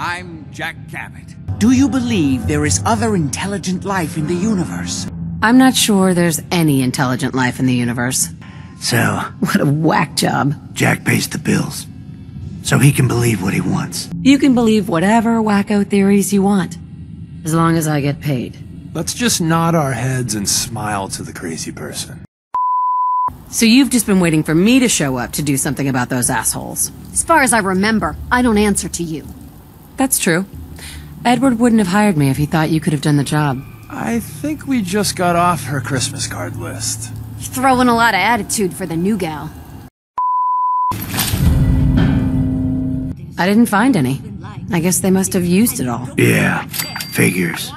I'm Jack Cabot. Do you believe there is other intelligent life in the universe? I'm not sure there's any intelligent life in the universe. So, What a whack job. Jack pays the bills. So he can believe what he wants. You can believe whatever wacko theories you want, as long as I get paid. Let's just nod our heads and smile to the crazy person. So you've just been waiting for me to show up to do something about those assholes. As far as I remember, I don't answer to you. That's true. Edward wouldn't have hired me if he thought you could have done the job. I think we just got off her Christmas card list. Throwing a lot of attitude for the new gal. I didn't find any. I guess they must have used it all. Yeah, figures.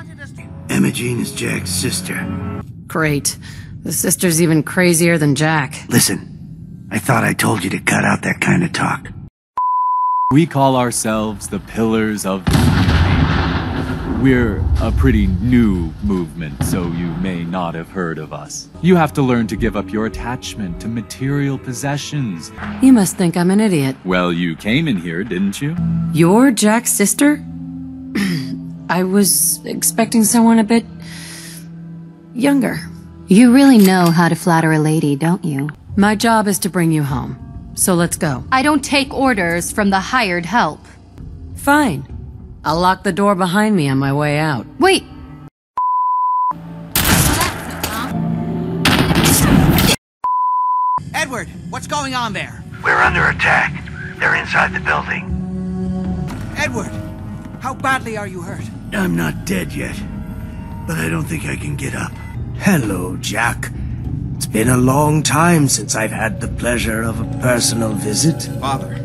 Imogene is Jack's sister. Great. The sister's even crazier than Jack. Listen, I thought I told you to cut out that kind of talk. We call ourselves the Pillars of the Community. We're a pretty new movement, so you may not have heard of us. You have to learn to give up your attachment to material possessions. You must think I'm an idiot. Well, you came in here, didn't you? You're Jack's sister? I was expecting someone a bit... younger. You really know how to flatter a lady, don't you? My job is to bring you home. So let's go. I don't take orders from the hired help. Fine. I'll lock the door behind me on my way out. Wait! Edward, what's going on there? We're under attack. They're inside the building. Edward, how badly are you hurt? I'm not dead yet, but I don't think I can get up. Hello, Jack. It's been a long time since I've had the pleasure of a personal visit. Father,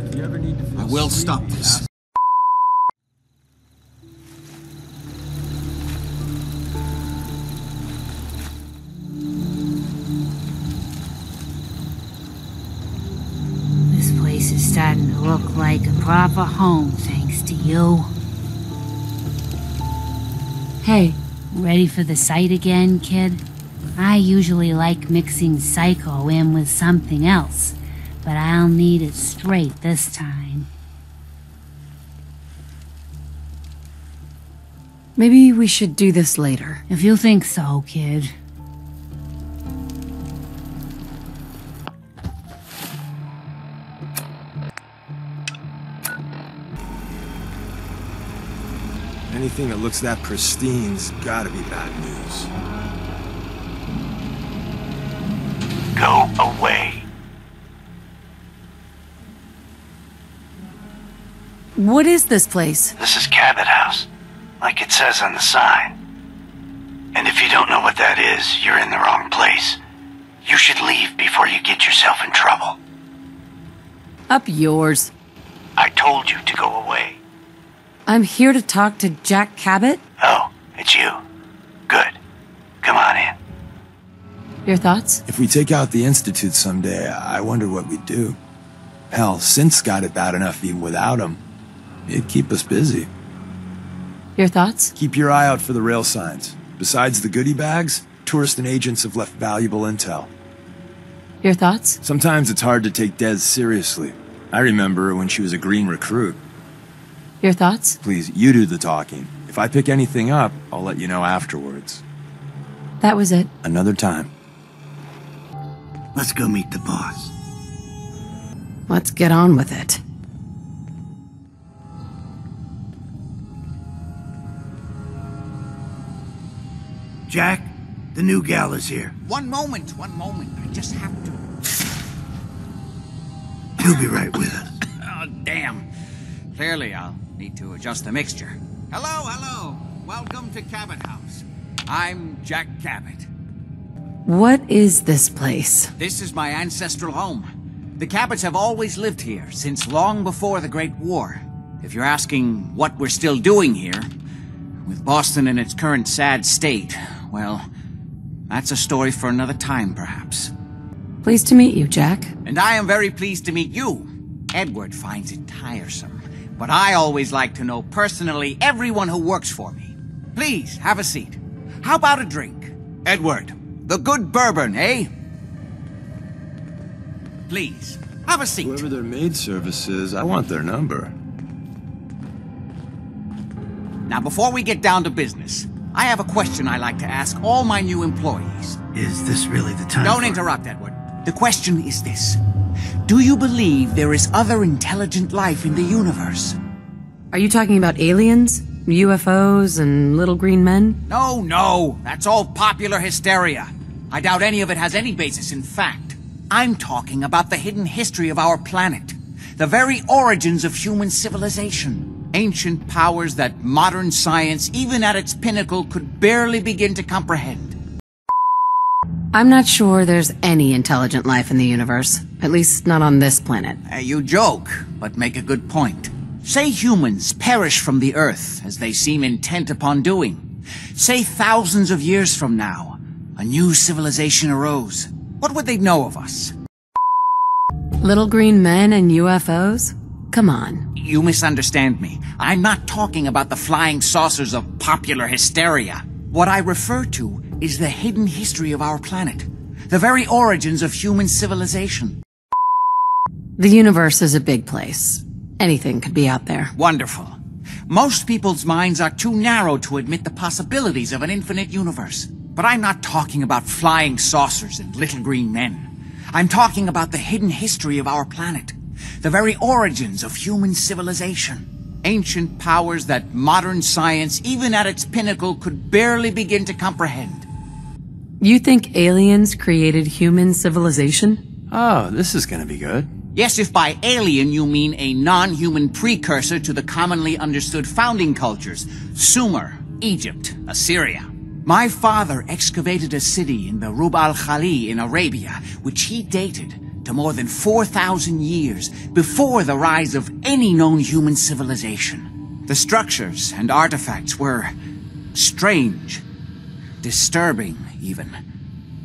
I will stop this. This place is starting to look like a proper home, thanks to you. Hey. Ready for the sight again, kid? I usually like mixing psycho in with something else, but I'll need it straight this time. Maybe we should do this later. If you think so, kid. Anything that looks that pristine's gotta be bad news. Go away. What is this place? This is Cabot House, like it says on the sign. And if you don't know what that is, you're in the wrong place. You should leave before you get yourself in trouble. Up yours. I told you to go away. I'm here to talk to Jack Cabot. Oh, it's you. Good. Come on in. Your thoughts? If we take out the Institute someday, I wonder what we'd do. Hell, Synth's got it bad enough even without him. It'd keep us busy. Your thoughts? Keep your eye out for the rail signs. Besides the goodie bags, tourists and agents have left valuable intel. Your thoughts? Sometimes it's hard to take Des seriously. I remember her when she was a green recruit. Your thoughts? Please, you do the talking. If I pick anything up, I'll let you know afterwards. That was it. Another time. Let's go meet the boss. Let's get on with it. Jack, the new gal is here. One moment. I just have to... He'll be right with us. Oh, damn. Clearly, I'll need to adjust the mixture. Hello. Welcome to Cabot House. I'm Jack Cabot. What is this place? This is my ancestral home. The Cabots have always lived here, since long before the Great War. If you're asking what we're still doing here, with Boston in its current sad state, well, that's a story for another time, perhaps. Pleased to meet you, Jack. And I am very pleased to meet you. Edward finds it tiresome, but I always like to know personally everyone who works for me. Please, have a seat. How about a drink? Edward, the good bourbon, eh? Please, have a seat. Whoever their maid service is, I want their number. Now, before we get down to business, I have a question I like to ask all my new employees. Is this really the time? Don't interrupt, Edward. The question is this. Do you believe there is other intelligent life in the universe? Are you talking about aliens, UFOs, and little green men? No, that's all popular hysteria. I doubt any of it has any basis in fact. I'm talking about the hidden history of our planet. The very origins of human civilization. Ancient powers that modern science, even at its pinnacle, could barely begin to comprehend. I'm not sure there's any intelligent life in the universe. At least not on this planet. You joke, but make a good point. Say humans perish from the Earth, as they seem intent upon doing. Say thousands of years from now, a new civilization arose. What would they know of us? Little green men and UFOs? Come on. You misunderstand me. I'm not talking about the flying saucers of popular hysteria. What I refer to is the hidden history of our planet. The very origins of human civilization. The universe is a big place. Anything could be out there. Wonderful. Most people's minds are too narrow to admit the possibilities of an infinite universe. But I'm not talking about flying saucers and little green men. I'm talking about the hidden history of our planet. The very origins of human civilization. Ancient powers that modern science, even at its pinnacle, could barely begin to comprehend. You think aliens created human civilization? Oh, this is gonna be good. Yes, if by alien you mean a non-human precursor to the commonly understood founding cultures, Sumer, Egypt, Assyria. My father excavated a city in the Rub al-Khali in Arabia, which he dated to more than 4,000 years before the rise of any known human civilization. The structures and artifacts were strange, disturbing even,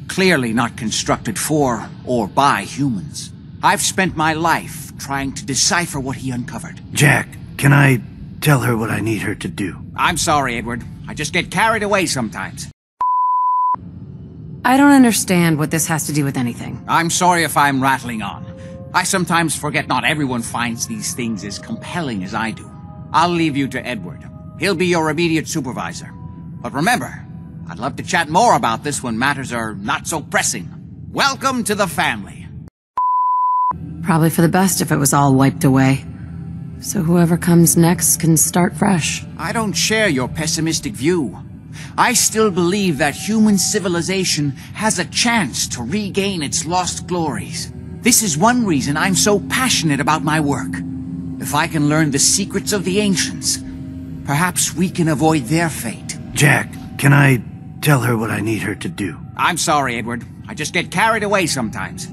clearly not constructed for or by humans. I've spent my life trying to decipher what he uncovered. Jack, can I tell her what I need her to do? I'm sorry, Edward. I just get carried away sometimes. I don't understand what this has to do with anything. I'm sorry if I'm rattling on. I sometimes forget not everyone finds these things as compelling as I do. I'll leave you to Edward. He'll be your immediate supervisor. But remember, I'd love to chat more about this when matters are not so pressing. Welcome to the family. Probably for the best if it was all wiped away. So whoever comes next can start fresh. I don't share your pessimistic view. I still believe that human civilization has a chance to regain its lost glories. This is one reason I'm so passionate about my work. If I can learn the secrets of the ancients, perhaps we can avoid their fate. Jack, can I tell her what I need her to do? I'm sorry, Edward. I just get carried away sometimes.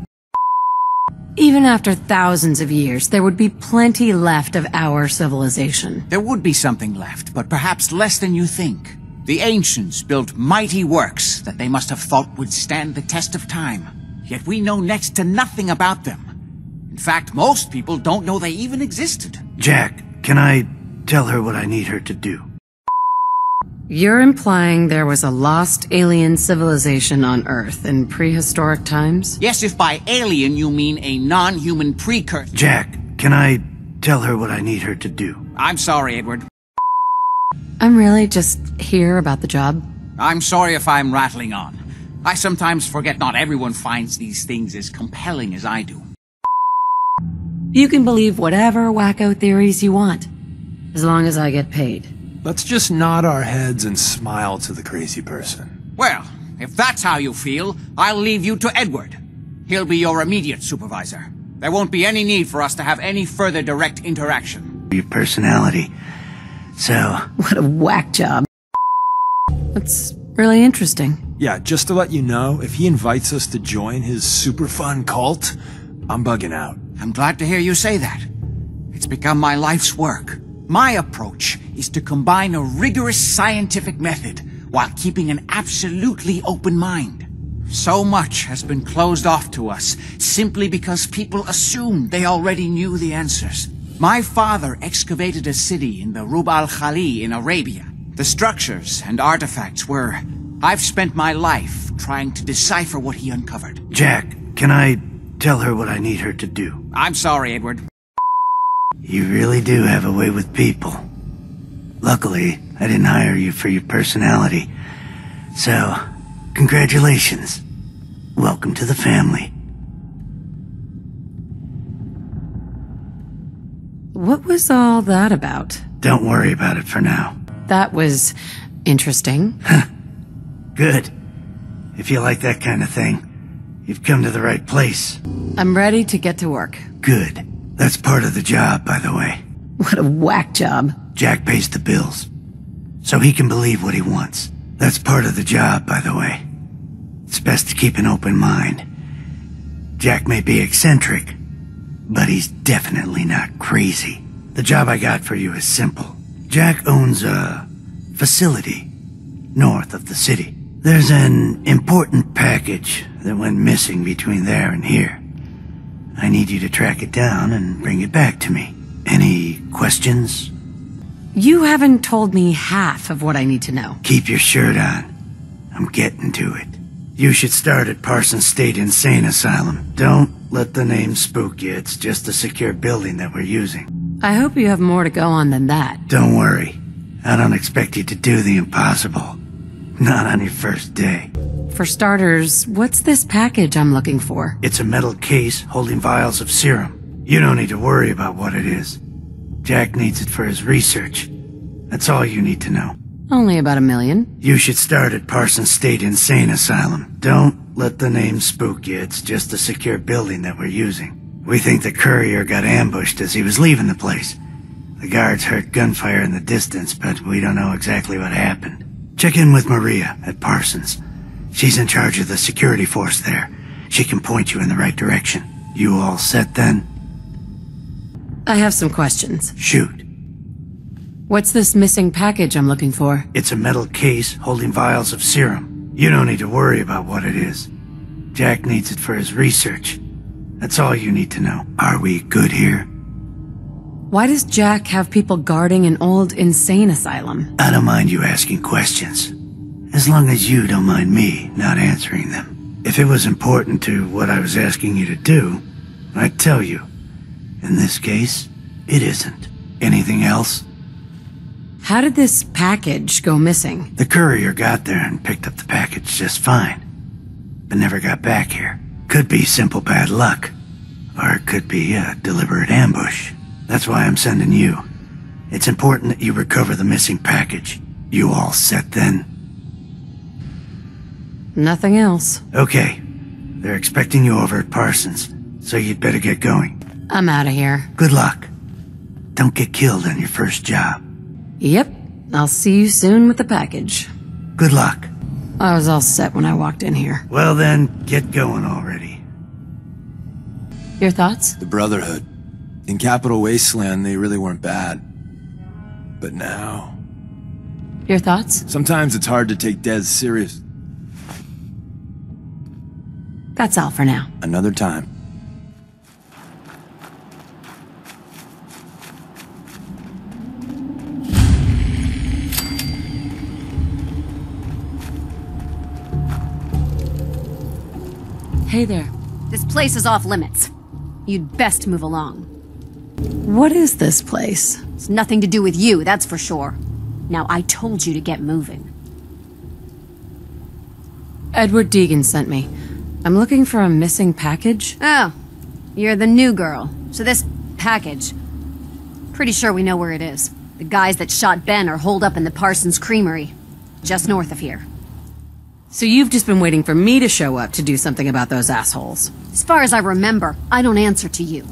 Even after thousands of years, there would be plenty left of our civilization. There would be something left, but perhaps less than you think. The ancients built mighty works that they must have thought would stand the test of time. Yet we know next to nothing about them. In fact, most people don't know they even existed. Jack, can I tell her what I need her to do? You're implying there was a lost alien civilization on Earth in prehistoric times? Yes, if by alien you mean a non-human precursor. Jack, can I tell her what I need her to do? I'm sorry, Edward. I'm really just here about the job. I'm sorry if I'm rattling on. I sometimes forget not everyone finds these things as compelling as I do. You can believe whatever wacko theories you want, as long as I get paid. Let's just nod our heads and smile to the crazy person. Well, if that's how you feel, I'll leave you to Edward. He'll be your immediate supervisor. There won't be any need for us to have any further direct interaction. Your personality. So... What a whack job. That's really interesting. Yeah, just to let you know, if he invites us to join his super fun cult, I'm bugging out. I'm glad to hear you say that. It's become my life's work. My approach is to combine a rigorous scientific method while keeping an absolutely open mind. So much has been closed off to us simply because people assumed they already knew the answers. My father excavated a city in the Rub al-Khali in Arabia. The structures and artifacts were... I've spent my life trying to decipher what he uncovered. Jack, can I tell her what I need her to do? I'm sorry, Edward. You really do have a way with people. Luckily, I didn't hire you for your personality. So, congratulations. Welcome to the family. What was all that about? Don't worry about it for now. That was interesting. Good. If you like that kind of thing, you've come to the right place. I'm ready to get to work. Good. That's part of the job, by the way. What a whack job. Jack pays the bills, so he can believe what he wants. That's part of the job, by the way. It's best to keep an open mind. Jack may be eccentric, but he's definitely not crazy. The job I got for you is simple. Jack owns a facility north of the city. There's an important package that went missing between there and here. I need you to track it down and bring it back to me. Any questions? You haven't told me half of what I need to know. Keep your shirt on. I'm getting to it. You should start at Parsons State Insane Asylum. Don't let the name spook you. It's just a secure building that we're using. I hope you have more to go on than that. Don't worry. I don't expect you to do the impossible. Not on your first day. For starters, what's this package I'm looking for? It's a metal case holding vials of serum. You don't need to worry about what it is. Jack needs it for his research. That's all you need to know. Only about $1 million. You should start at Parsons State Insane Asylum. Don't let the name spook you. It's just a secure building that we're using. We think the courier got ambushed as he was leaving the place. The guards heard gunfire in the distance, but we don't know exactly what happened. Check in with Maria at Parsons. She's in charge of the security force there. She can point you in the right direction. You all set then? I have some questions. Shoot. What's this missing package I'm looking for? It's a metal case holding vials of serum. You don't need to worry about what it is. Jack needs it for his research. That's all you need to know. Are we good here? Why does Jack have people guarding an old insane asylum? I don't mind you asking questions. As long as you don't mind me not answering them. If it was important to what I was asking you to do, I'd tell you. In this case, it isn't. Anything else? How did this package go missing? The courier got there and picked up the package just fine, but never got back here. Could be simple bad luck, or it could be a deliberate ambush. That's why I'm sending you. It's important that you recover the missing package. You all set then? Nothing else. Okay. They're expecting you over at Parsons, so you'd better get going. I'm out of here. Good luck. Don't get killed on your first job. Yep. I'll see you soon with the package. Good luck. I was all set when I walked in here. Well then, get going already. Your thoughts? The Brotherhood. In Capital Wasteland, they really weren't bad. But now... Your thoughts? Sometimes it's hard to take Des serious. That's all for now. Another time. Hey there. This place is off limits. You'd best move along. What is this place? It's nothing to do with you, that's for sure. Now, I told you to get moving. Edward Deacon sent me. I'm looking for a missing package. Oh, you're the new girl. So this package... Pretty sure we know where it is. The guys that shot Ben are holed up in the Parsons Creamery, just north of here. So you've just been waiting for me to show up to do something about those assholes. As far as I remember, I don't answer to you.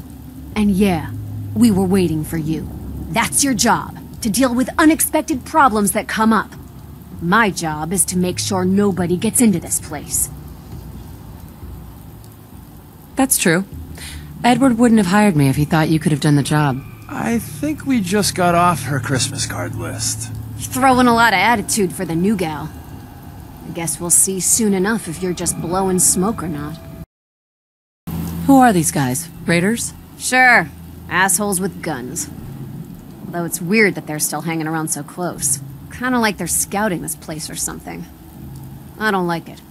And yeah, we were waiting for you. That's your job, to deal with unexpected problems that come up. My job is to make sure nobody gets into this place. That's true. Edward wouldn't have hired me if he thought you could have done the job. I think we just got off her Christmas card list. Throwing a lot of attitude for the new gal. I guess we'll see soon enough if you're just blowing smoke or not. Who are these guys? Raiders? Sure. Assholes with guns. Although it's weird that they're still hanging around so close. Kinda like they're scouting this place or something. I don't like it.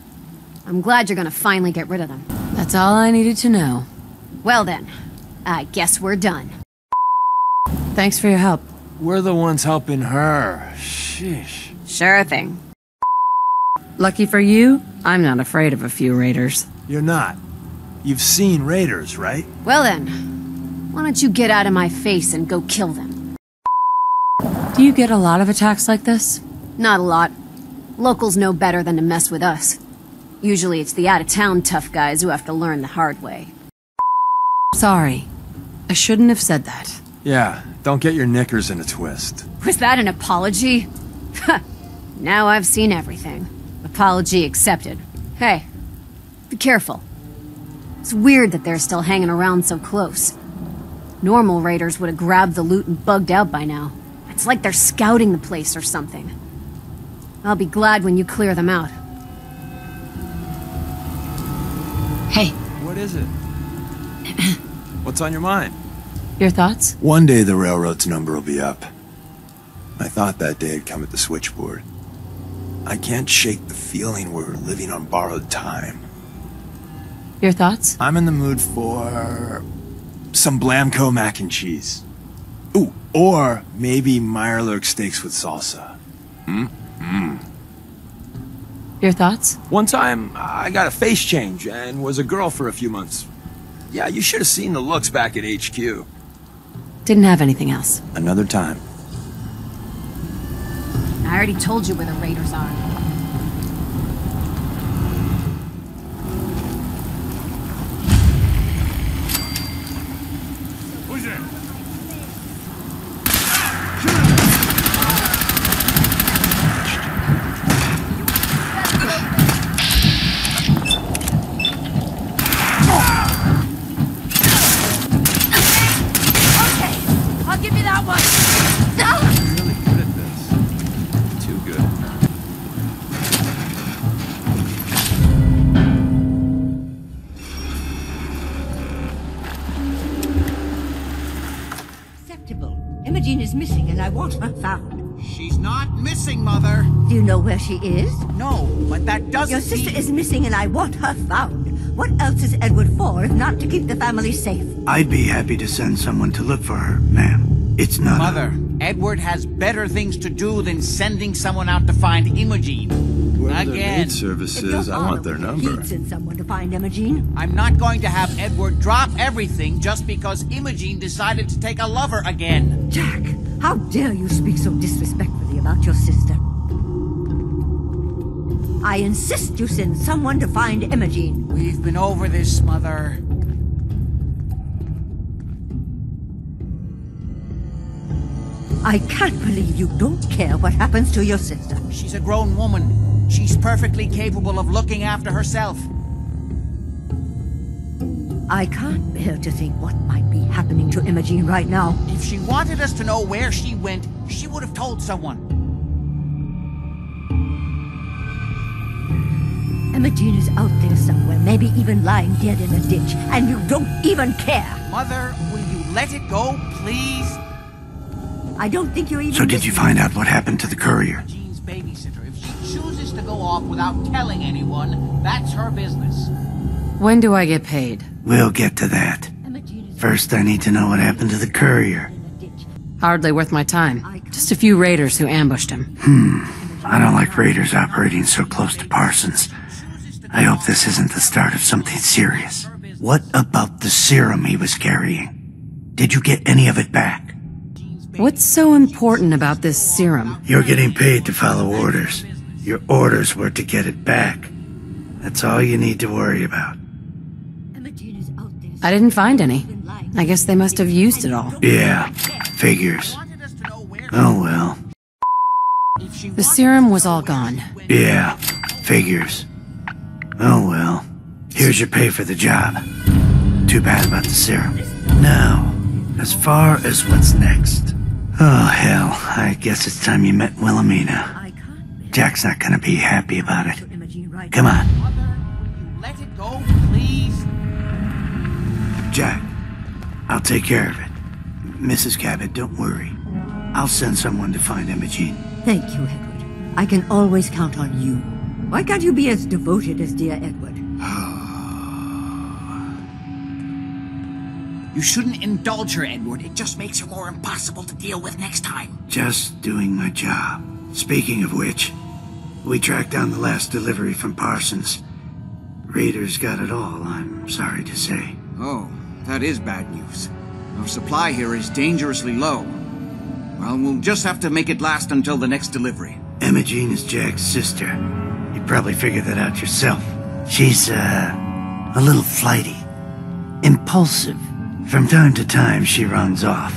I'm glad you're gonna finally get rid of them. That's all I needed to know. Well then, I guess we're done. Thanks for your help. We're the ones helping her. Sheesh. Sure thing. Lucky for you, I'm not afraid of a few raiders. You're not. You've seen raiders, right? Well then, why don't you get out of my face and go kill them? Do you get a lot of attacks like this? Not a lot. Locals know better than to mess with us. Usually it's the out-of-town tough guys who have to learn the hard way. Sorry. I shouldn't have said that. Yeah, don't get your knickers in a twist. Was that an apology? Now I've seen everything. Apology accepted. Hey, be careful. It's weird that they're still hanging around so close. Normal raiders would have grabbed the loot and bugged out by now. It's like they're scouting the place or something. I'll be glad when you clear them out. Hey, What is it? What's on your mind? your thoughts? One day the railroad's number will be up. I thought that day had come at the switchboard. I can't shake the feeling we're living on borrowed time. Your thoughts? I'm in the mood for some Blamco mac and cheese. Ooh, or maybe Meyerlurk steaks with salsa. Your thoughts? One time, I got a face change and was a girl for a few months. Yeah, you should have seen the looks back at HQ. Didn't have anything else. Another time. I already told you where the raiders are. Who's there? I'll give you that one! Really good at this. Too good. Acceptable. Imogen is missing and I want her found. She's not missing, Mother. Do you know where she is? No, but that doesn't Your sister mean- is missing and I want her found. What else is Edward for if not to keep the family safe? I'd be happy to send someone to look for her, ma'am. It's not Mother, Edward has better things to do than sending someone out to find Imogene. Again. Services, I want their number. He'd send someone to find Imogen. I'm not going to have Edward drop everything just because Imogene decided to take a lover again. Jack, how dare you speak so disrespectfully about your sister? I insist you send someone to find Imogen. We've been over this, Mother. I can't believe you don't care what happens to your sister. She's a grown woman. She's perfectly capable of looking after herself. I can't bear to think what might be happening to Imogen right now. If she wanted us to know where she went, she would have told someone. Imogen is out there somewhere, maybe even lying dead in a ditch, and you don't even care. Mother, will you let it go, please? I don't think you're even So did you listening. find out what happened to the courier? Jean's babysitter. If she chooses to go off without telling anyone, that's her business. When do I get paid? We'll get to that. Imogen is First, I need to know what happened to the courier. in a ditch. Hardly worth my time. Just a few raiders who ambushed him. I don't like raiders operating so close to Parsons. I hope this isn't the start of something serious. What about the serum he was carrying? Did you get any of it back? What's so important about this serum? You're getting paid to follow orders. Your orders were to get it back. That's all you need to worry about. Imogen is out there I didn't find any. I guess they must have used it all. Yeah, figures. Oh well. The serum was all gone. Yeah, figures. Oh well. Here's your pay for the job. Too bad about the serum. Now, as far as what's next. Oh hell, I guess it's time you met Wilhelmina. I can't bear Jack's not gonna be happy about it. to Imogen right Come on, Mother, will you let it go, please? Jack. I'll take care of it. Mrs. Cabot, don't worry. I'll send someone to find Imogene. Thank you, Edward. I can always count on you. Why can't you be as devoted as dear Edward? You shouldn't indulge her, Edward. It just makes her more impossible to deal with next time. Just doing my job. Speaking of which, we tracked down the last delivery from Parsons. Raiders got it all, I'm sorry to say. Oh, that is bad news. Our supply here is dangerously low. Well, we'll just have to make it last until the next delivery. Imogene is Jack's sister. You'd probably figure that out yourself. She's, a little flighty. Impulsive. From time to time, she runs off.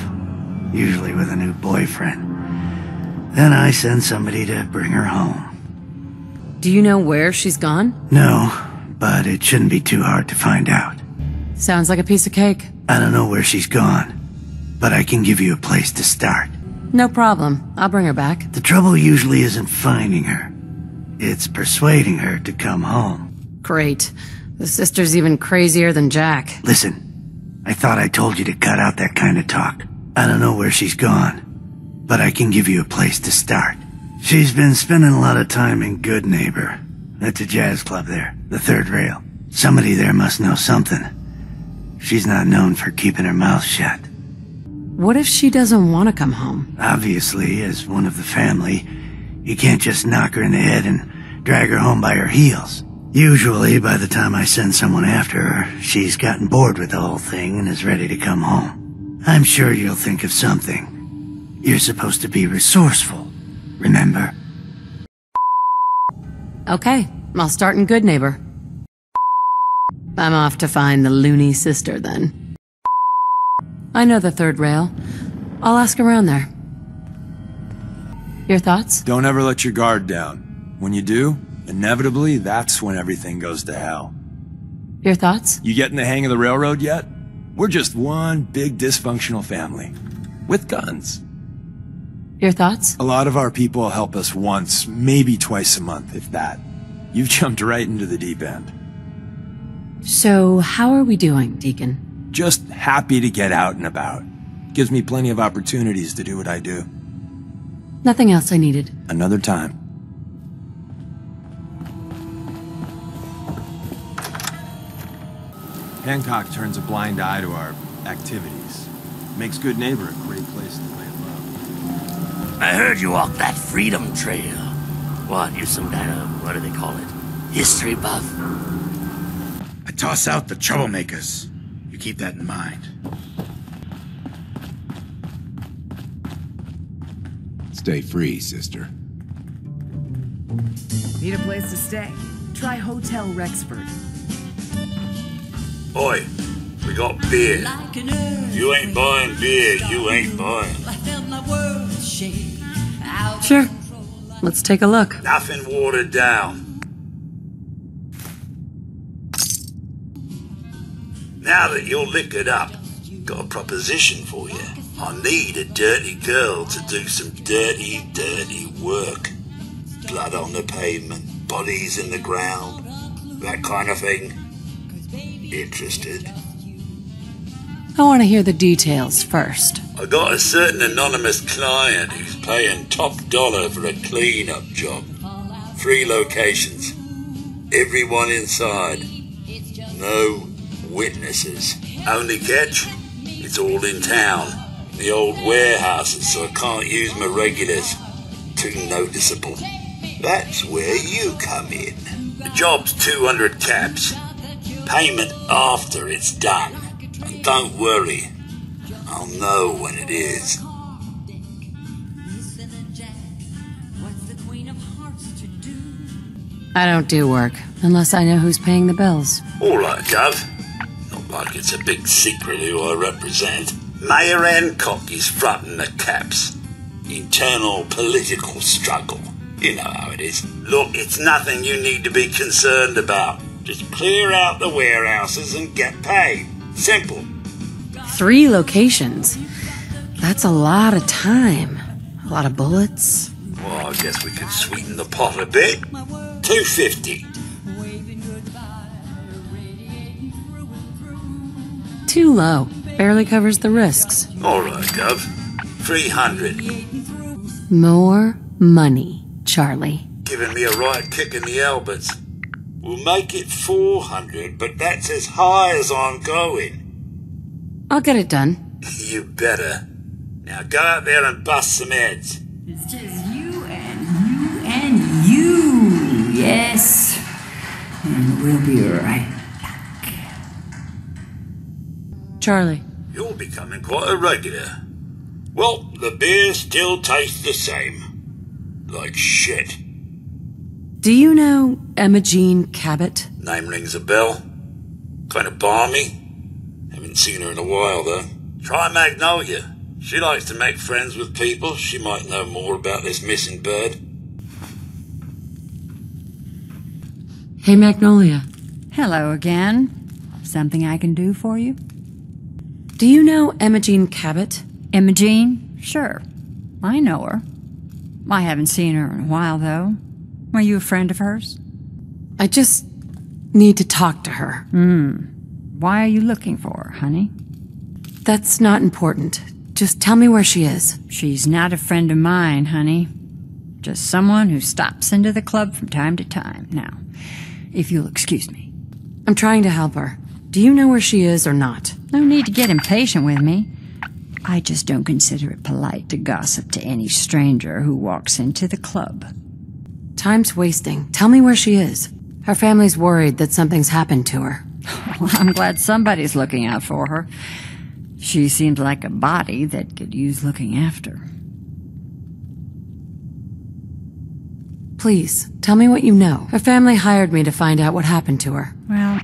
Usually with a new boyfriend. Then I send somebody to bring her home. Do you know where she's gone? No, but it shouldn't be too hard to find out. Sounds like a piece of cake. I don't know where she's gone, but I can give you a place to start. No problem. I'll bring her back. The trouble usually isn't finding her. It's persuading her to come home. Great. The sister's even crazier than Jack. Listen, I thought I told you to cut out that kind of talk. I don't know where she's gone, but I can give you a place to start. She's been spending a lot of time in Goodneighbor. That's a jazz club there, the third rail. Somebody there must know something. She's not known for keeping her mouth shut. What if she doesn't want to come home? Obviously, as one of the family, you can't just knock her in the head and drag her home by her heels. Usually, by the time I send someone after her, she's gotten bored with the whole thing and is ready to come home. I'm sure you'll think of something. You're supposed to be resourceful, remember? Okay, I'll start in Goodneighbor. I'm off to find the loony sister, then. I know the third rail. I'll ask around there. Your thoughts? Don't ever let your guard down. When you do, inevitably, that's when everything goes to hell. Your thoughts? You getting the hang of the railroad yet? We're just one big dysfunctional family. With guns. Your thoughts? A lot of our people help us once, maybe twice a month, if that. You've jumped right into the deep end. So, how are we doing, Deacon? Just happy to get out and about. Gives me plenty of opportunities to do what I do. Nothing else I needed. Another time. Hancock turns a blind eye to our activities. Makes Goodneighbor a great place to lay low. I heard you walked that freedom trail. What, you're some kind of, what do they call it? History buff? I toss out the troublemakers. You keep that in mind. Stay free, sister. Need a place to stay? Try Hotel Rexford. Oi, we got beer. You ain't buying beer, you ain't buying. Sure. Let's take a look. Nothing watered down. Now that you're liquored up, got a proposition for you. I need a dirty girl to do some dirty, dirty work. Blood on the pavement, bodies in the ground, that kind of thing. Interested? I want to hear the details first. I got a certain anonymous client who's paying top dollar for a clean-up job. 3 locations. Everyone inside. No witnesses. Only catch? It's all in town. The old warehouses, so I can't use my regulars. Too noticeable. That's where you come in. The job's 200 caps. Payment after it's done. And don't worry, I'll know when it is. I don't do work, unless I know who's paying the bills. All right, Gov. Not like it's a big secret who I represent. Mayor Hancock is fronting the caps. Internal political struggle. You know how it is. Look, it's nothing you need to be concerned about. Just clear out the warehouses and get paid. Simple. 3 locations. That's a lot of time. A lot of bullets. Well, I guess we could sweeten the pot a bit. $250. Too low. Barely covers the risks. All right, Gov. $300. More money, Charlie. Giving me a right kick in the elbows. We'll make it $400, but that's as high as I'm going. I'll get it done. You better. Now go out there and bust some heads. It's just you and you and you. Yes. And we'll be right back. Charlie. You're becoming quite a regular. Well, the beer still tastes the same. Like shit. Do you know Emma Cabot? Name rings a bell. Kind of balmy. Haven't seen her in a while, though. Try Magnolia. She likes to make friends with people. She might know more about this missing bird. Hey, Magnolia. Hello again. Something I can do for you? Do you know Emma Cabot? Emma Jean? Sure. I know her. I haven't seen her in a while, though. Are you a friend of hers? I just need to talk to her. Why are you looking for her, honey? That's not important. Just tell me where she is. She's not a friend of mine, honey. Just someone who stops into the club from time to time. Now, if you'll excuse me. I'm trying to help her. Do you know where she is or not? No need to get impatient with me. I just don't consider it polite to gossip to any stranger who walks into the club. Time's wasting. Tell me where she is. Her family's worried that something's happened to her. Well, I'm glad somebody's looking out for her. She seems like a body that could use looking after. Please, tell me what you know. Her family hired me to find out what happened to her. Well,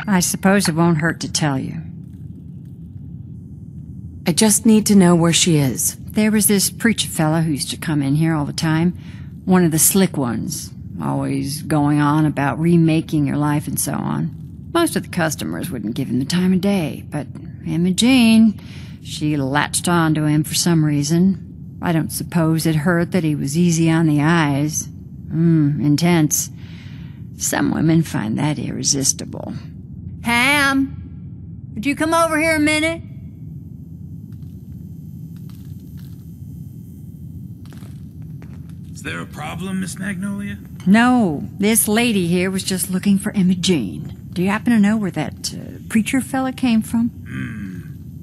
I suppose it won't hurt to tell you. I just need to know where she is. There was this preacher fella who used to come in here all the time. One of the slick ones. Always going on about remaking your life and so on. Most of the customers wouldn't give him the time of day, but Emma Jean, she latched on to him for some reason. I don't suppose it hurt that he was easy on the eyes. Intense. Some women find that irresistible. Ham, would you come over here a minute? Is there a problem, Miss Magnolia? No, this lady here was just looking for Emma Jean. Do you happen to know where that preacher fella came from?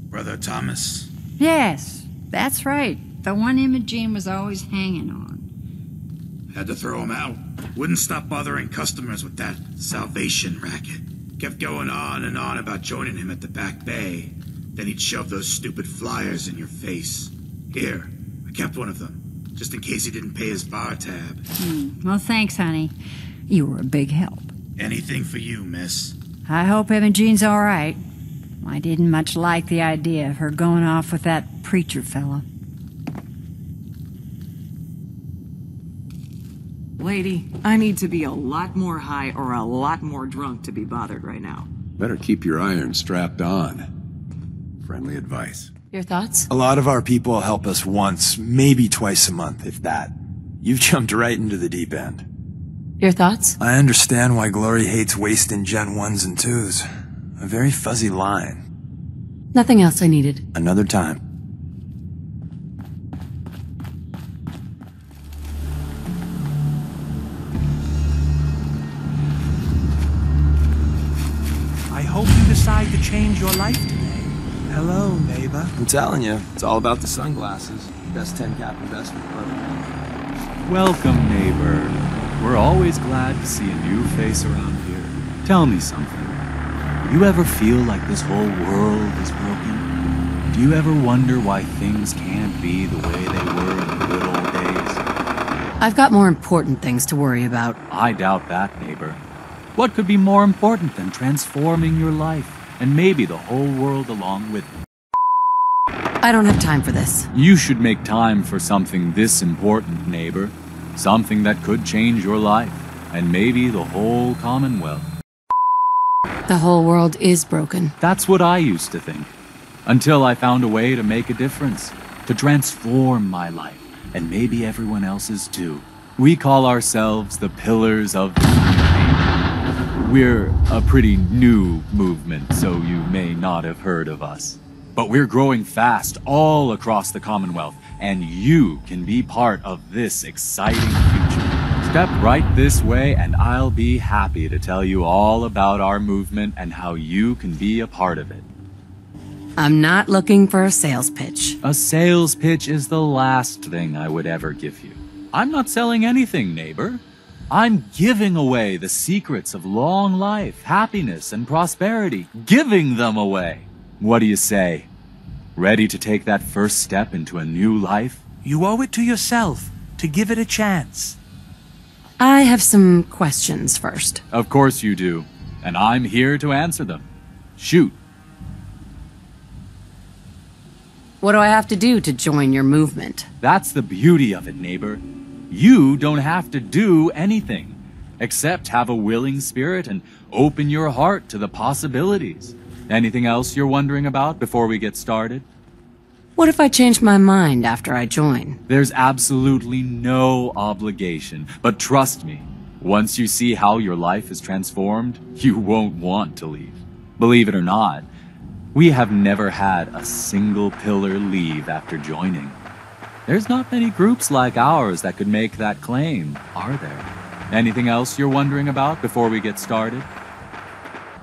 Brother Thomas? Yes, that's right. The one Emma Jean was always hanging on. Had to throw him out. Wouldn't stop bothering customers with that salvation racket. Kept going on and on about joining him at the back bay. Then he'd shove those stupid flyers in your face. Here, I kept one of them. Just in case he didn't pay his bar tab. Well, thanks, honey. You were a big help. Anything for you, miss. I hope Emma Jean's all right. I didn't much like the idea of her going off with that preacher fella. Lady, I need to be a lot more high or a lot more drunk to be bothered right now. Better keep your iron strapped on. Friendly advice. Your thoughts? A lot of our people help us once, maybe twice a month, if that. You've jumped right into the deep end. Your thoughts? I understand why Glory hates wasting Gen 1s and 2s. A very fuzzy line. Nothing else I needed. Another time. I hope you decide to change your life today. Hello, neighbor. I'm telling you, it's all about the sunglasses. Best 10 cap investment ever. Welcome, neighbor. We're always glad to see a new face around here. Tell me something. Do you ever feel like this whole world is broken? Do you ever wonder why things can't be the way they were in the good old days? I've got more important things to worry about. I doubt that, neighbor. What could be more important than transforming your life? And maybe the whole world along with it. I don't have time for this. You should make time for something this important, neighbor. Something that could change your life, and maybe the whole Commonwealth. The whole world is broken. That's what I used to think. Until I found a way to make a difference. To transform my life, and maybe everyone else's too. We call ourselves the Pillars of the We're a pretty new movement, so you may not have heard of us. But we're growing fast all across the Commonwealth, and you can be part of this exciting future. Step right this way, and I'll be happy to tell you all about our movement and how you can be a part of it. I'm not looking for a sales pitch. A sales pitch is the last thing I would ever give you. I'm not selling anything, neighbor. I'm giving away the secrets of long life, happiness, and prosperity. Giving them away. What do you say? Ready to take that first step into a new life? You owe it to yourself to give it a chance. I have some questions first. Of course you do, and I'm here to answer them. Shoot. What do I have to do to join your movement? That's the beauty of it, neighbor. You don't have to do anything, except have a willing spirit and open your heart to the possibilities. Anything else you're wondering about before we get started? What if I change my mind after I join? There's absolutely no obligation, but trust me, once you see how your life is transformed, you won't want to leave. Believe it or not, we have never had a single pillar leave after joining. There's not many groups like ours that could make that claim, are there? Anything else you're wondering about before we get started?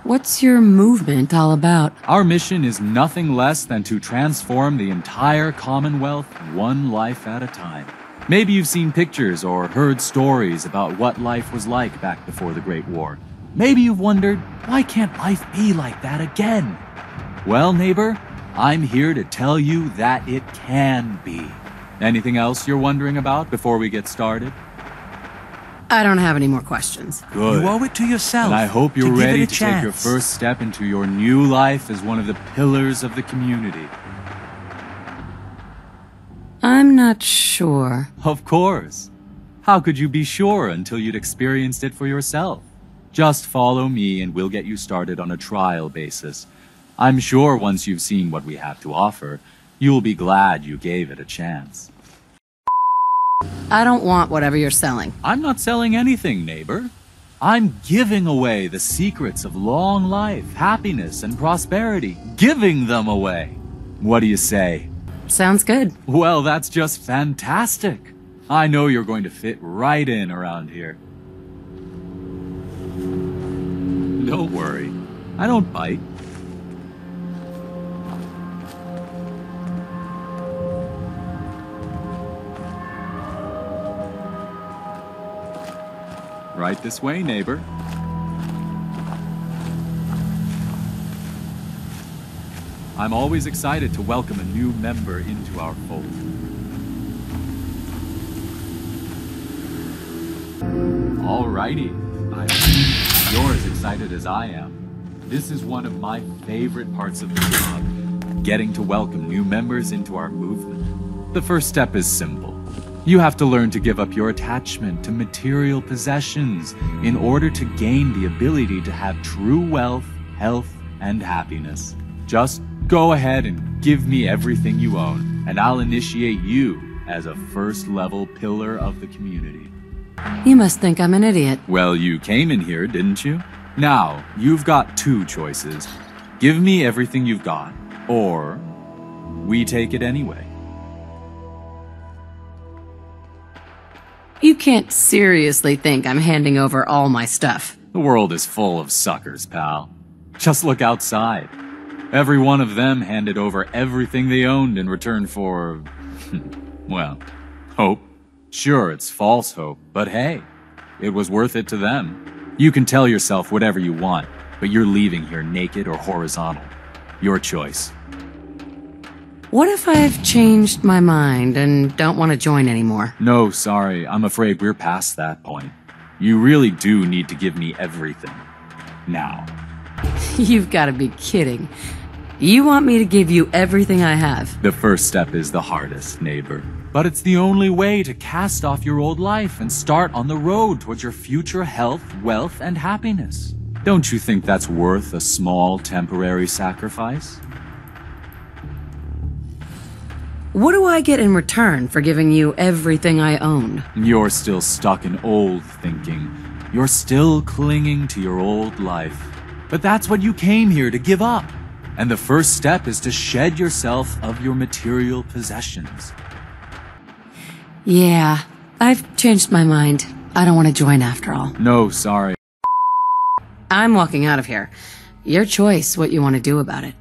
What's your movement all about? Our mission is nothing less than to transform the entire Commonwealth one life at a time. Maybe you've seen pictures or heard stories about what life was like back before the Great War. Maybe you've wondered, why can't life be like that again? Well, neighbor, I'm here to tell you that it can be. Anything else you're wondering about before we get started? I don't have any more questions. Good. You owe it to yourself. And I hope you're to give ready it a to chance. take your first step into your new life as one of the pillars of the community. I'm not sure. Of course. How could you be sure until you'd experienced it for yourself? Just follow me and we'll get you started on a trial basis. I'm sure once you've seen what we have to offer, you'll be glad you gave it a chance. I don't want whatever you're selling. I'm not selling anything, neighbor. I'm giving away the secrets of long life, happiness, and prosperity. Giving them away. What do you say? Sounds good. Well, that's just fantastic. I know you're going to fit right in around here. Don't worry. I don't bite. Right this way, neighbor. I'm always excited to welcome a new member into our fold. Alrighty. I hope you're as excited as I am. This is one of my favorite parts of the job, getting to welcome new members into our movement. The first step is simple. You have to learn to give up your attachment to material possessions in order to gain the ability to have true wealth, health, and happiness. Just go ahead and give me everything you own, and I'll initiate you as a first-level pillar of the community. You must think I'm an idiot. Well, you came in here, didn't you? Now, you've got two choices. Give me everything you've got, or we take it anyway. You can't seriously think I'm handing over all my stuff. The world is full of suckers, pal. Just look outside. Every one of them handed over everything they owned in return for, well, hope. Sure, it's false hope, but hey, it was worth it to them. You can tell yourself whatever you want, but you're leaving here naked or horizontal. Your choice. What if I've changed my mind and don't want to join anymore? No, sorry, I'm afraid we're past that point. You really do need to give me everything. Now. You've got to be kidding. You want me to give you everything I have? The first step is the hardest, neighbor. But it's the only way to cast off your old life and start on the road towards your future health, wealth, and happiness. Don't you think that's worth a small temporary sacrifice? What do I get in return for giving you everything I own? You're still stuck in old thinking. You're still clinging to your old life. But that's what you came here to give up. And the first step is to shed yourself of your material possessions. Yeah, I've changed my mind. I don't want to join after all. No, sorry. I'm walking out of here. Your choice what you want to do about it.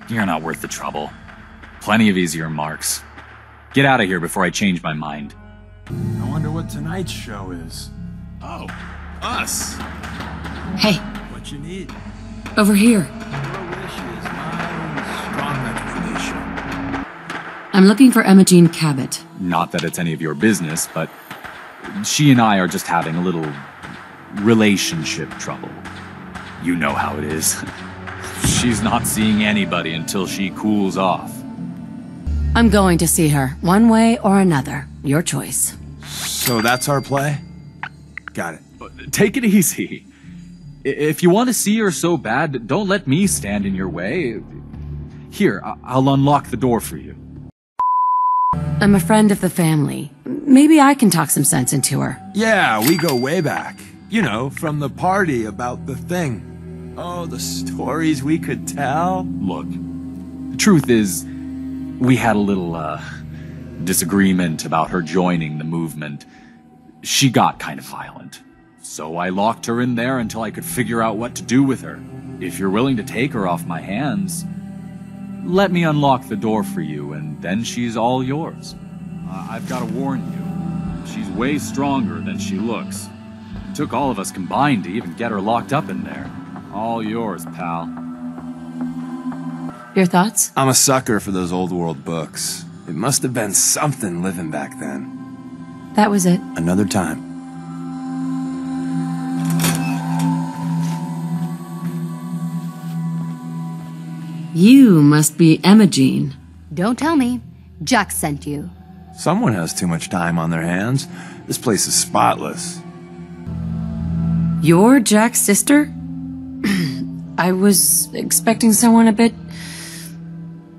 You're not worth the trouble. Plenty of easier marks. Get out of here before I change my mind. I wonder what tonight's show is. Oh, us. Hey. What you need? Over here. Your wish is my strong recommendation. I'm looking for Imogene Cabot. Not that it's any of your business, but she and I are just having a little relationship trouble. You know how it is. She's not seeing anybody until she cools off. I'm going to see her, one way or another. Your choice. So that's our play? Got it. Take it easy. If you want to see her so bad, don't let me stand in your way. Here, I'll unlock the door for you. I'm a friend of the family. Maybe I can talk some sense into her. Yeah, we go way back. You know, from the party about the thing. Oh, the stories we could tell. Look, the truth is, we had a little, disagreement about her joining the movement. She got kind of violent. So I locked her in there until I could figure out what to do with her. If you're willing to take her off my hands, let me unlock the door for you, and then she's all yours. I've got to warn you, she's way stronger than she looks. It took all of us combined to even get her locked up in there. All yours, pal. Your thoughts? I'm a sucker for those old world books. It must have been something living back then. That was it. Another time. You must be Imogene. Don't tell me. Jack sent you. Someone has too much time on their hands. This place is spotless. You're Jack's sister? I was expecting someone a bit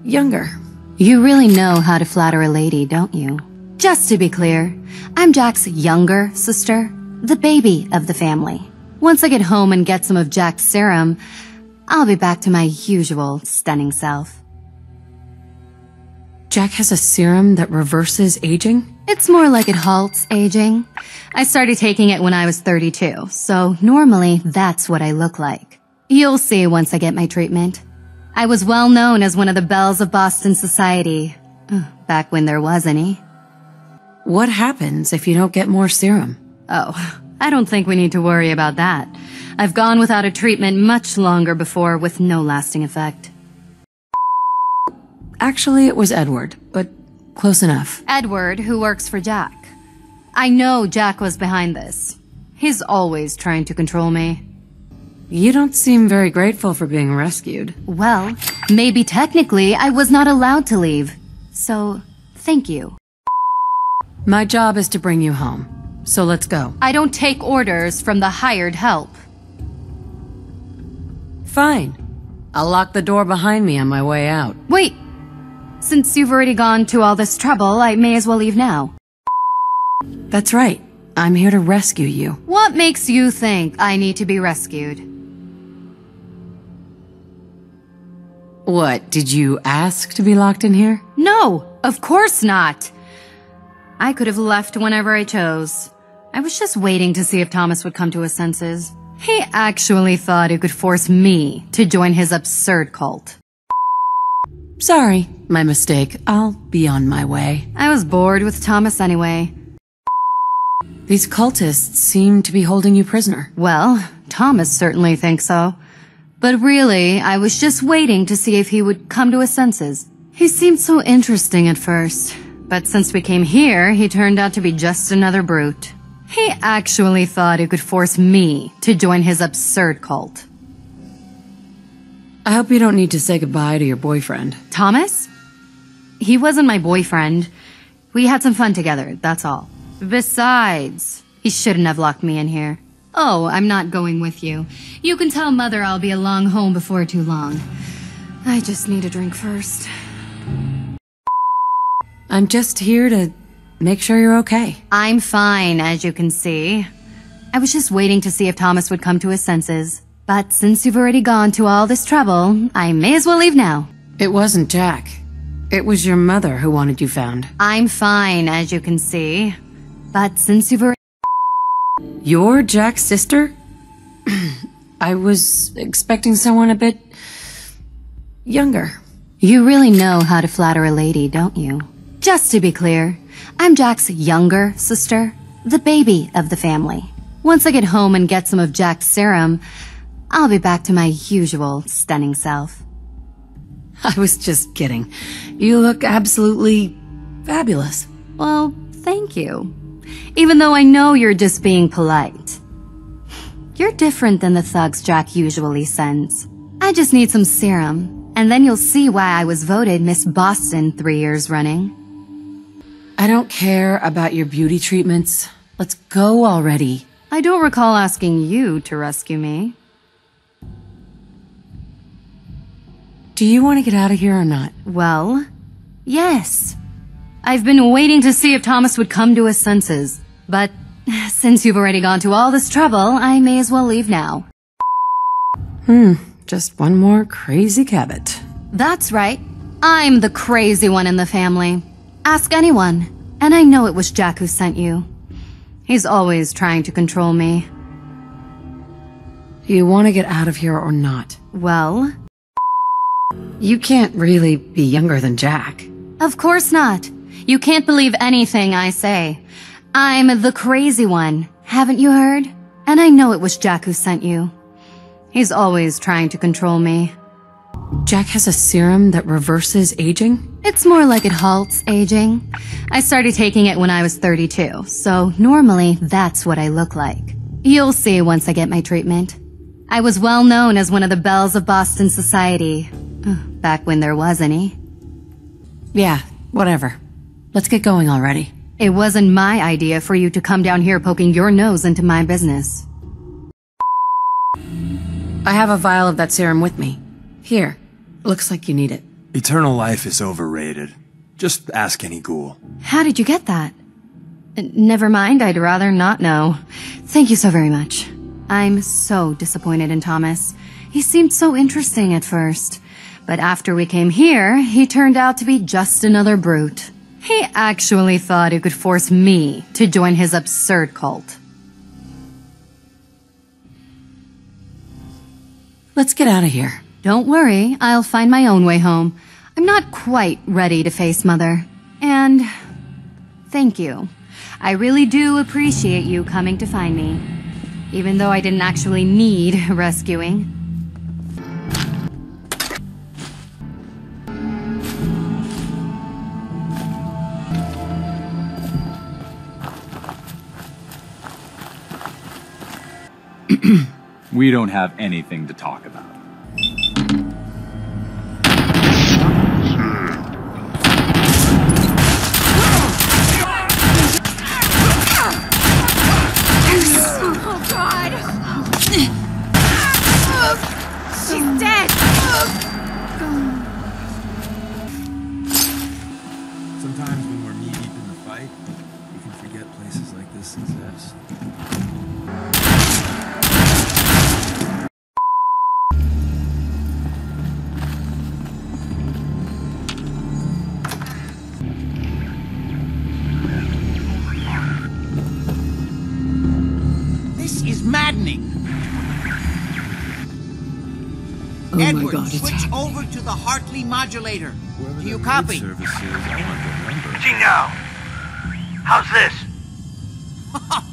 younger. You really know how to flatter a lady, don't you? Just to be clear, I'm Jack's younger sister, the baby of the family. Once I get home and get some of Jack's serum, I'll be back to my usual stunning self. Jack has a serum that reverses aging? It's more like it halts aging. I started taking it when I was 32, so normally that's what I look like. You'll see once I get my treatment. I was well known as one of the belles of Boston society, back when there was any. What happens if you don't get more serum? Oh, I don't think we need to worry about that. I've gone without a treatment much longer before with no lasting effect. Actually, it was Edward, but close enough. Edward, who works for Jack. I know Jack was behind this. He's always trying to control me. You don't seem very grateful for being rescued. Well, maybe technically I was not allowed to leave. So, thank you. My job is to bring you home, so let's go. I don't take orders from the hired help. Fine. I'll lock the door behind me on my way out. Wait! Since you've already gone to all this trouble, I may as well leave now. That's right. I'm here to rescue you. What makes you think I need to be rescued? What, did you ask to be locked in here? No, of course not. I could have left whenever I chose. I was just waiting to see if Thomas would come to his senses. He actually thought he could force me to join his absurd cult. Sorry, my mistake. I'll be on my way. I was bored with Thomas anyway. These cultists seem to be holding you prisoner. Well, Thomas certainly thinks so. But really, I was just waiting to see if he would come to his senses. He seemed so interesting at first, but since we came here, he turned out to be just another brute. He actually thought he could force me to join his absurd cult. I hope you don't need to say goodbye to your boyfriend. Thomas? He wasn't my boyfriend. We had some fun together, that's all. Besides, he shouldn't have locked me in here. Oh, I'm not going with you. You can tell Mother I'll be along home before too long. I just need a drink first. I'm just here to make sure you're okay. I'm fine, as you can see. I was just waiting to see if Thomas would come to his senses. But since you've already gone to all this trouble, I may as well leave now. It wasn't Jack. It was your mother who wanted you found. I'm fine, as you can see. But since you've already... You're Jack's sister? I was expecting someone a bit younger. You really know how to flatter a lady, don't you? Just to be clear, I'm Jack's younger sister, the baby of the family. Once I get home and get some of Jack's serum, I'll be back to my usual stunning self. I was just kidding. You look absolutely fabulous. Well, thank you. Even though I know you're just being polite. You're different than the thugs Jack usually sends. I just need some serum, and then you'll see why I was voted Miss Boston 3 years running. I don't care about your beauty treatments. Let's go already. I don't recall asking you to rescue me. Do you want to get out of here or not? Well, yes. I've been waiting to see if Thomas would come to his senses. But since you've already gone to all this trouble, I may as well leave now. Just one more crazy Cabot. That's right. I'm the crazy one in the family. Ask anyone. And I know it was Jack who sent you. He's always trying to control me. Do you want to get out of here or not? Well, you can't really be younger than Jack. Of course not. You can't believe anything I say. I'm the crazy one. Haven't you heard? And I know it was Jack who sent you. He's always trying to control me. Jack has a serum that reverses aging? It's more like it halts aging. I started taking it when I was 32, so normally that's what I look like. You'll see once I get my treatment. I was well known as one of the belles of Boston society. Back when there was any. Yeah, whatever. Let's get going already. It wasn't my idea for you to come down here poking your nose into my business. I have a vial of that serum with me. Here. Looks like you need it. Eternal life is overrated. Just ask any ghoul. How did you get that? Never mind, I'd rather not know. Thank you so very much. I'm so disappointed in Thomas. He seemed so interesting at first. But after we came here, he turned out to be just another brute. He actually thought he could force me to join his absurd cult. Let's get out of here. Don't worry, I'll find my own way home. I'm not quite ready to face Mother. And thank you. I really do appreciate you coming to find me. Even though I didn't actually need rescuing. We don't have anything to talk about. Oh, God! She's dead! Sometimes when we're knee deep in the fight, we can forget places like this exist. Maddening. Oh Edward, my God, it's switch happening. over to the Hartley modulator. Do you copy? See now. How's this?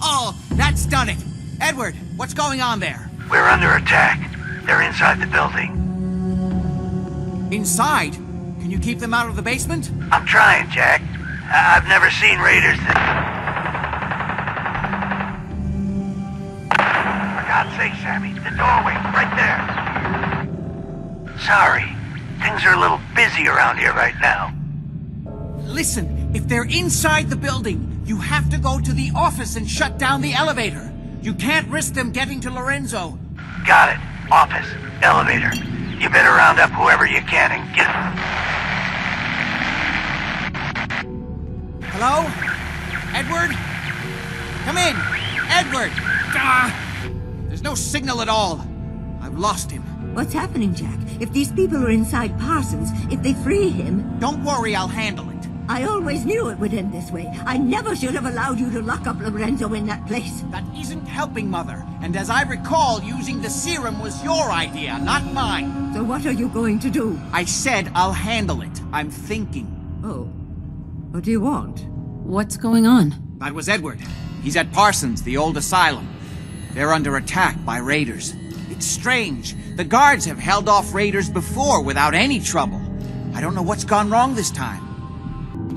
Oh, that's done it. Edward, what's going on there? We're under attack. They're inside the building. Inside? Can you keep them out of the basement? I'm trying, Jack. I've never seen raiders that... For God's sake, Sammy, the doorway, right there. Sorry. Things are a little busy around here right now. Listen, if they're inside the building, you have to go to the office and shut down the elevator. You can't risk them getting to Lorenzo. Got it. Office. Elevator. You better round up whoever you can and get... Hello? Edward? Come in! Edward! There's no signal at all. I've lost him. What's happening, Jack? If these people are inside Parsons, if they free him... Don't worry, I'll handle it. I always knew it would end this way. I never should have allowed you to lock up Lorenzo in that place. That isn't helping, Mother. And as I recall, using the serum was your idea, not mine. So what are you going to do? I said I'll handle it. I'm thinking. Oh. What do you want? What's going on? That was Edward. He's at Parsons, the old asylum. They're under attack by raiders. It's strange. The guards have held off raiders before without any trouble. I don't know what's gone wrong this time.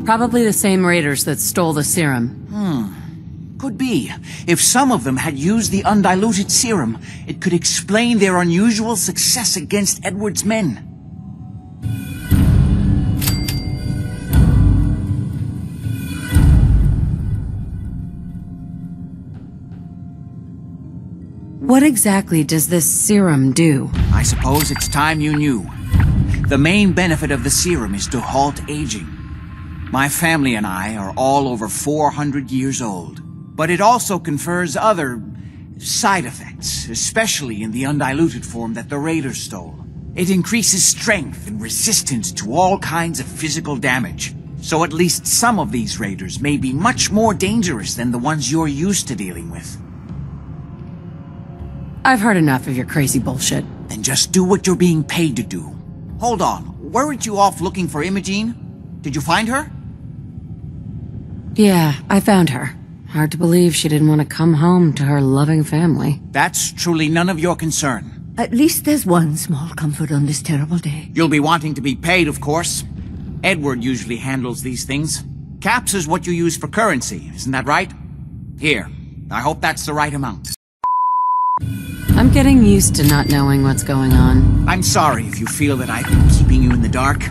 Probably the same raiders that stole the serum. Could be. If some of them had used the undiluted serum, it could explain their unusual success against Edward's men. What exactly does this serum do? I suppose it's time you knew. The main benefit of the serum is to halt aging. My family and I are all over 400 years old. But it also confers other side effects, especially in the undiluted form that the raiders stole. It increases strength and resistance to all kinds of physical damage. So at least some of these raiders may be much more dangerous than the ones you're used to dealing with. I've heard enough of your crazy bullshit. Then just do what you're being paid to do. Hold on, weren't you off looking for Imogene? Did you find her? Yeah, I found her. Hard to believe she didn't want to come home to her loving family. That's truly none of your concern. At least there's one small comfort on this terrible day. You'll be wanting to be paid, of course. Edward usually handles these things. Caps is what you use for currency, isn't that right? Here, I hope that's the right amount. I'm getting used to not knowing what's going on. I'm sorry if you feel that I've been keeping you in the dark.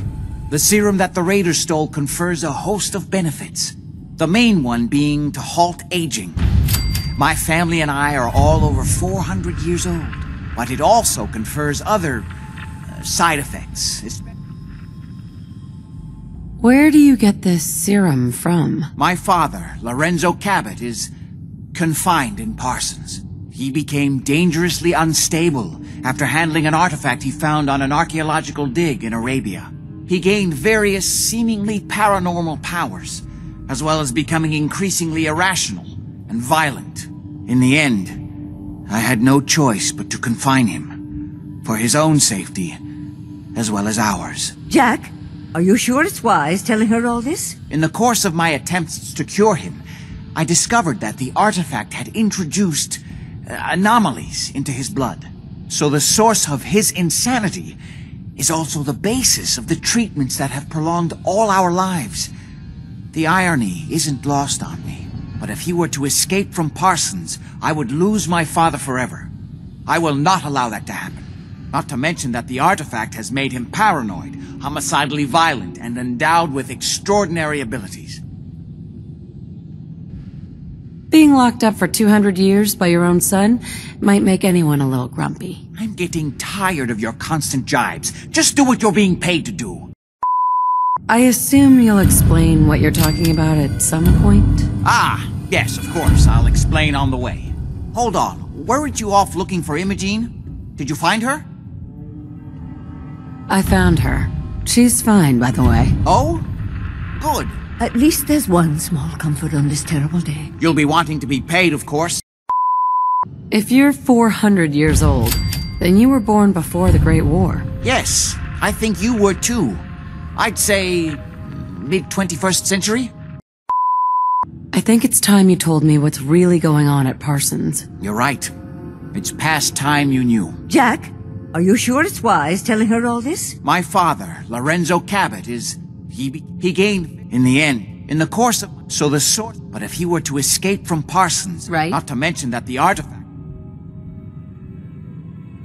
The serum that the raiders stole confers a host of benefits. The main one being to halt aging. My family and I are all over 400 years old, but it also confers other side effects. Where do you get this serum from? My father, Lorenzo Cabot, is confined in Parsons. He became dangerously unstable after handling an artifact he found on an archaeological dig in Arabia. He gained various seemingly paranormal powers, as well as becoming increasingly irrational and violent. In the end, I had no choice but to confine him, for his own safety, as well as ours. Jack, are you sure it's wise telling her all this? In the course of my attempts to cure him, I discovered that the artifact had introduced anomalies into his blood. So the source of his insanity is also the basis of the treatments that have prolonged all our lives. The irony isn't lost on me, but if he were to escape from Parsons, I would lose my father forever. I will not allow that to happen. Not to mention that the artifact has made him paranoid, homicidally violent, and endowed with extraordinary abilities. Being locked up for 200 years by your own son might make anyone a little grumpy. I'm getting tired of your constant jibes. Just do what you're being paid to do. I assume you'll explain what you're talking about at some point? Ah, yes, of course. I'll explain on the way. Hold on. Weren't you off looking for Imogene? Did you find her? I found her. She's fine, by the way. Oh? Good. At least there's one small comfort on this terrible day. You'll be wanting to be paid, of course. If you're 400 years old, then you were born before the Great War. Yes, I think you were too. I'd say mid-21st century? I think it's time you told me what's really going on at Parsons. You're right. It's past time you knew. Jack, are you sure it's wise telling her all this? My father, Lorenzo Cabot, is... He gained, in the end, in the course of... So the sort... But if he were to escape from Parsons... Right. Not to mention that the artifact...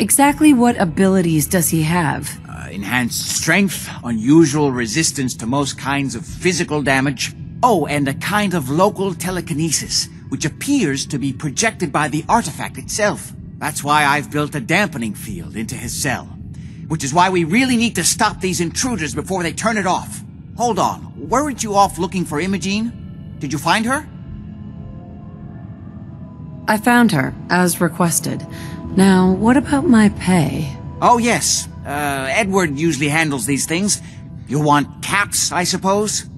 Exactly what abilities does he have? Enhanced strength, unusual resistance to most kinds of physical damage. Oh, and a kind of local telekinesis, which appears to be projected by the artifact itself. That's why I've built a dampening field into his cell. Which is why we really need to stop these intruders before they turn it off. Hold on, weren't you off looking for Imogene? Did you find her? I found her, as requested. Now, what about my pay? Oh, yes. Edward usually handles these things. You'll want caps, I suppose?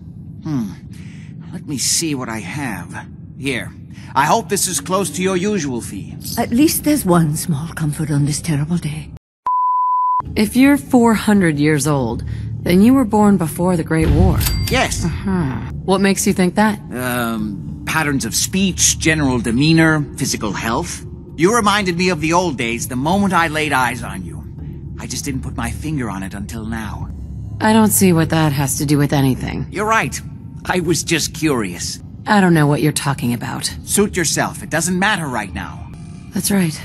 Let me see what I have. Here. I hope this is close to your usual fee. At least there's one small comfort on this terrible day. If you're 400 years old, then you were born before the Great War. Yes. What makes you think that? Patterns of speech, general demeanor, physical health. You reminded me of the old days the moment I laid eyes on you. I just didn't put my finger on it until now. I don't see what that has to do with anything. You're right. I was just curious. I don't know what you're talking about. Suit yourself. It doesn't matter right now. That's right.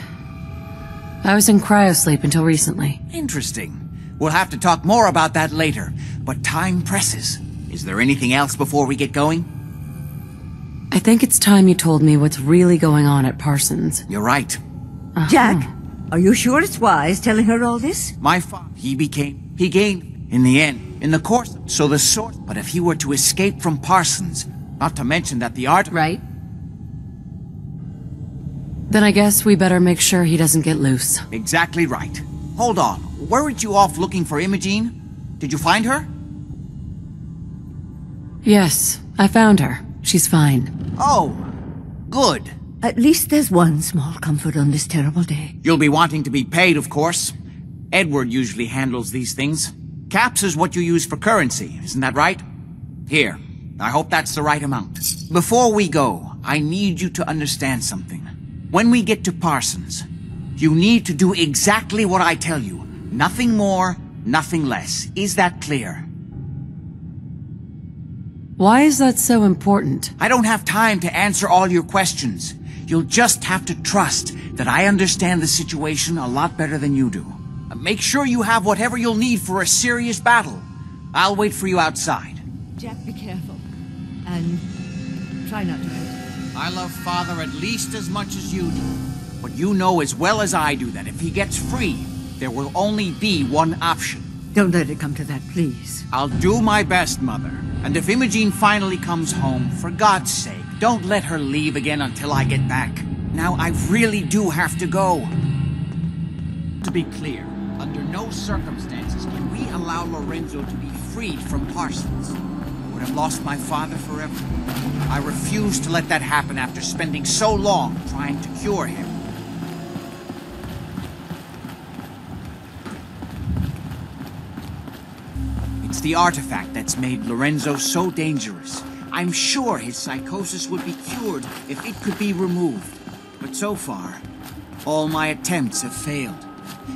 I was in cryosleep until recently. Interesting. We'll have to talk more about that later, but time presses. Is there anything else before we get going? I think it's time you told me what's really going on at Parsons. You're right. Jack, are you sure it's wise telling her all this? My father, he gained, in the end, in the course, so the source. But if he were to escape from Parsons, not to mention that the art... Right. Then I guess we better make sure he doesn't get loose. Exactly right. Hold on, weren't you off looking for Imogene? Did you find her? Yes, I found her. She's fine. Oh, good. At least there's one small comfort on this terrible day. You'll be wanting to be paid, of course. Edward usually handles these things. Caps is what you use for currency, isn't that right? Here, I hope that's the right amount. Before we go, I need you to understand something. When we get to Parsons, you need to do exactly what I tell you. Nothing more, nothing less. Is that clear? Why is that so important? I don't have time to answer all your questions. You'll just have to trust that I understand the situation a lot better than you do. Make sure you have whatever you'll need for a serious battle. I'll wait for you outside. Jack, be careful. And try not to hurt. I love Father at least as much as you do. But you know as well as I do that if he gets free, there will only be one option. Don't let it come to that, please. I'll do my best, Mother. And if Imogene finally comes home, for God's sake, don't let her leave again until I get back. Now, I really do have to go. To be clear, under no circumstances can we allow Lorenzo to be freed from Parsons. I would have lost my father forever. I refuse to let that happen after spending so long trying to cure him. It's the artifact that's made Lorenzo so dangerous. I'm sure his psychosis would be cured if it could be removed. But so far, all my attempts have failed.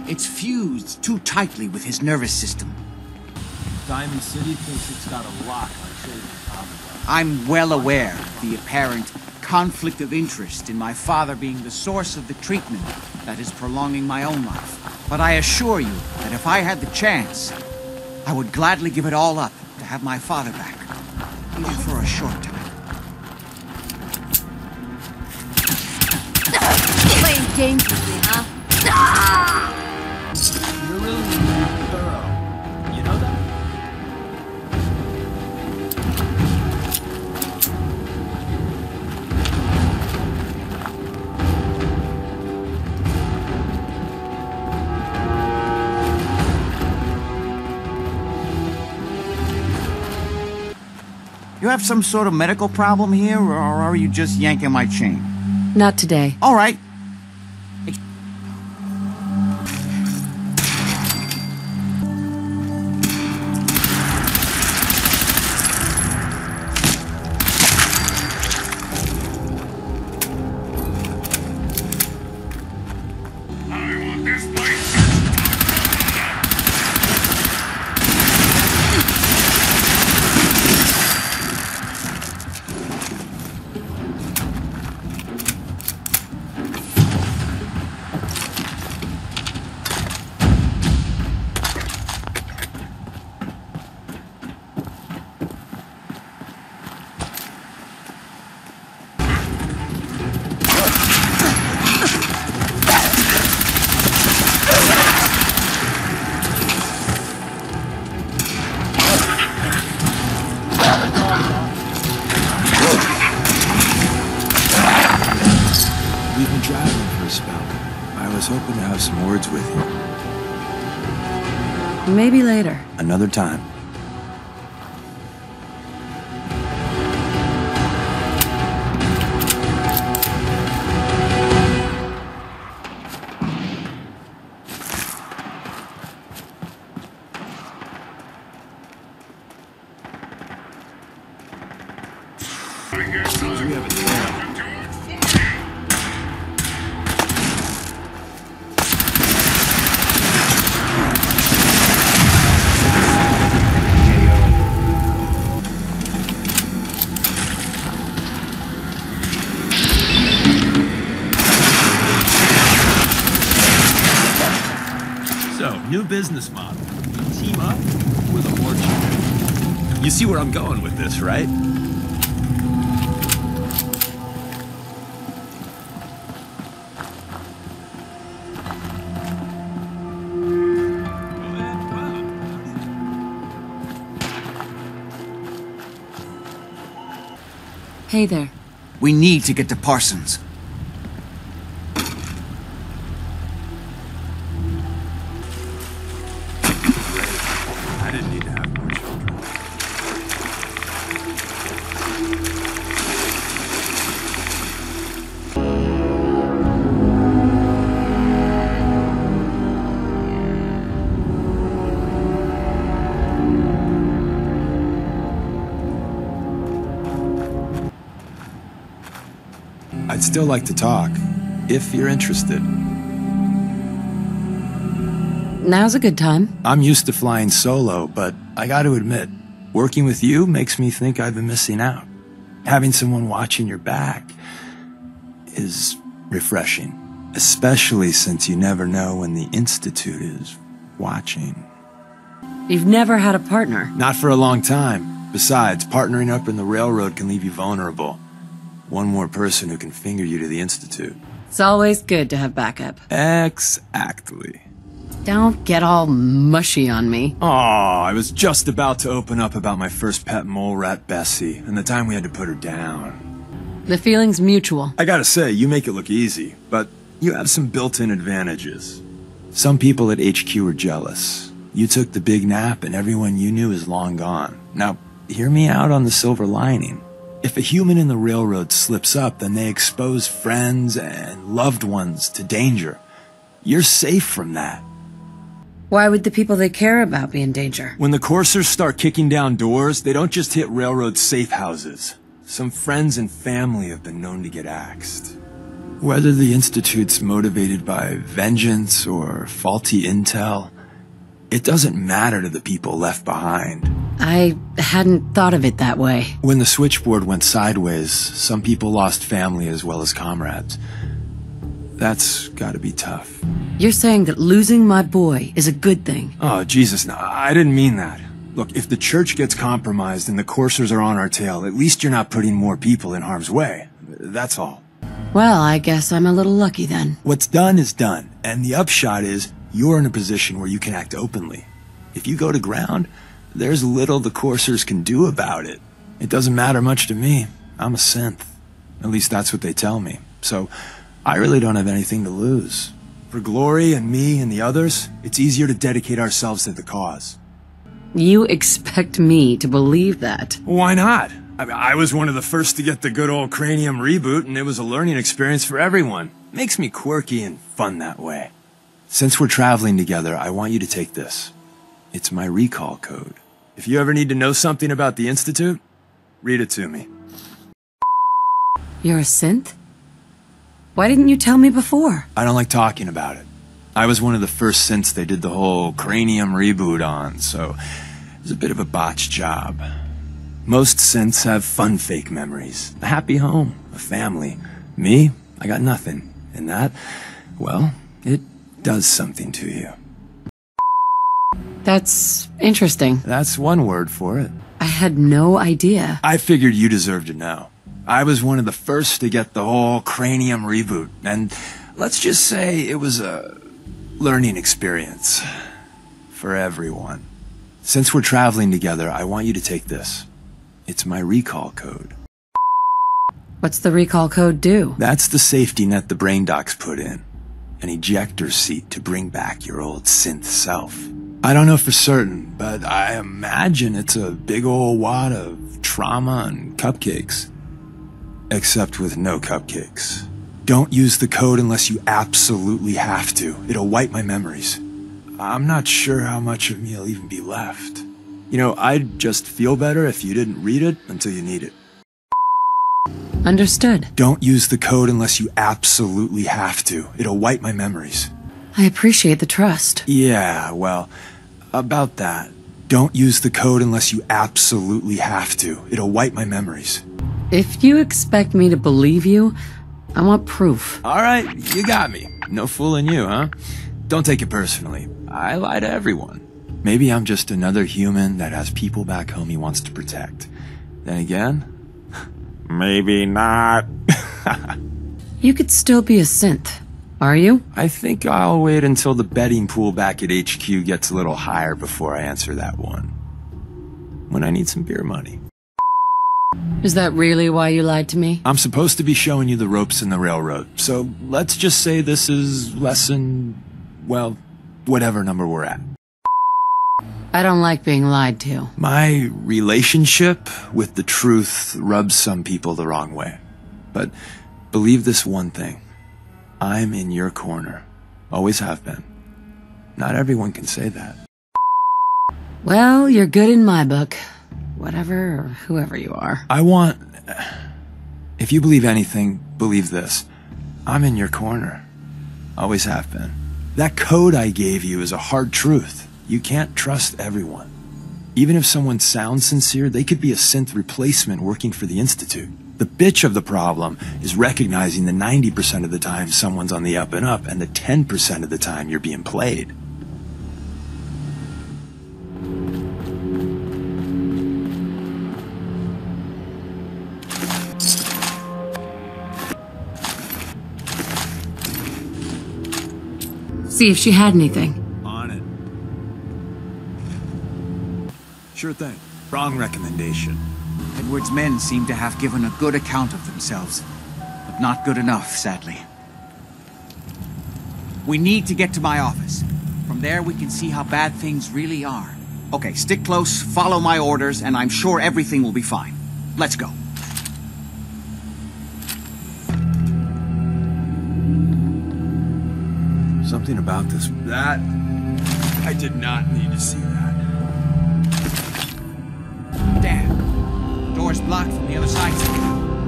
It's fused too tightly with his nervous system. Diamond City thinks it's got a lock on Shaden's. I'm well aware of the apparent conflict of interest in my father being the source of the treatment that is prolonging my own life. But I assure you that if I had the chance, I would gladly give it all up to have my father back, even for a short time. Playing games with me, huh? You're really thorough. You know that? You have some sort of medical problem here, or are you just yanking my chain? Not today. All right. Hoping to have some words with you. Maybe later. Another time. Seems we have a tail. So, new business model. Team up with a fortune. You see where I'm going with this, right? Hey there. We need to get to Parsons. I didn't need to have more children. I'd still like to talk, if you're interested. Now's a good time. I'm used to flying solo, but I gotta admit, working with you makes me think I've been missing out. Having someone watching your back is refreshing, especially since you never know when the Institute is watching. You've never had a partner. Not for a long time. Besides, partnering up in the railroad can leave you vulnerable. One more person who can finger you to the Institute. It's always good to have backup. Exactly. Don't get all mushy on me. Aw, I was just about to open up about my first pet mole rat, Bessie, and the time we had to put her down. The feeling's mutual. I gotta say, you make it look easy, but you have some built-in advantages. Some people at HQ are jealous. You took the big nap and everyone you knew is long gone. Now, hear me out on the silver lining. If a human in the railroad slips up, then they expose friends and loved ones to danger. You're safe from that. Why would the people they care about be in danger? When the coursers start kicking down doors, they don't just hit railroad safe houses. Some friends and family have been known to get axed. Whether the Institute's motivated by vengeance or faulty intel, it doesn't matter to the people left behind. I hadn't thought of it that way. When the switchboard went sideways, some people lost family as well as comrades. That's gotta be tough. You're saying that losing my boy is a good thing? Oh, Jesus, no, I didn't mean that. Look, if the church gets compromised and the coursers are on our tail, at least you're not putting more people in harm's way. That's all. Well, I guess I'm a little lucky then. What's done is done, and the upshot is you're in a position where you can act openly. If you go to ground, there's little the coursers can do about it. It doesn't matter much to me. I'm a synth. At least that's what they tell me. So, I really don't have anything to lose. For Glory and me and the others, it's easier to dedicate ourselves to the cause. You expect me to believe that? Why not? I mean, I was one of the first to get the good old cranium reboot, and it was a learning experience for everyone. Makes me quirky and fun that way. Since we're traveling together, I want you to take this. It's my recall code. If you ever need to know something about the Institute, read it to me. You're a synth? Why didn't you tell me before? I don't like talking about it. I was one of the first synths they did the whole cranium reboot on, so it was a bit of a botched job. Most synths have fun fake memories. A happy home, a family. Me, I got nothing. And that, well, it does something to you. That's interesting. That's one word for it. I had no idea. I figured you deserved to know. I was one of the first to get the whole cranium reboot, and let's just say it was a learning experience for everyone. Since we're traveling together, I want you to take this. It's my recall code. What's the recall code do? That's the safety net the brain docs put in. An ejector seat to bring back your old synth self. I don't know for certain, but I imagine it's a big old wad of trauma and cupcakes. Except with no cupcakes. Don't use the code unless you absolutely have to. It'll wipe my memories. I'm not sure how much of me will even be left. You know, I'd just feel better if you didn't read it until you need it. Understood. Don't use the code unless you absolutely have to. It'll wipe my memories. I appreciate the trust. Yeah, well, about that. Don't use the code unless you absolutely have to. It'll wipe my memories. If you expect me to believe you, I want proof. All right, you got me. No fooling you, huh? Don't take it personally. I lie to everyone. Maybe I'm just another human that has people back home he wants to protect. Then again, maybe not. You could still be a synth, are you? I think I'll wait until the betting pool back at HQ gets a little higher before I answer that one. When I need some beer money. Is that really why you lied to me? I'm supposed to be showing you the ropes in the railroad, so let's just say this is lesson, well, whatever number we're at. I don't like being lied to. My relationship with the truth rubs some people the wrong way. But believe this one thing. I'm in your corner. Always have been. Not everyone can say that. Well, you're good in my book. Whatever or whoever you are. If you believe anything, believe this. I'm in your corner. Always have been. That code I gave you is a hard truth. You can't trust everyone. Even if someone sounds sincere, they could be a synth replacement working for the Institute. The bitch of the problem is recognizing the 90% of the time someone's on the up and up, and the 10% of the time you're being played. See if she had anything. On it. Sure thing. Wrong recommendation. Edward's men seem to have given a good account of themselves, but not good enough, sadly. We need to get to my office. From there, we can see how bad things really are. Okay, stick close, follow my orders, and I'm sure everything will be fine. Let's go. Something about this. That... I did not need to see that. Damn. The door's blocked from the other side.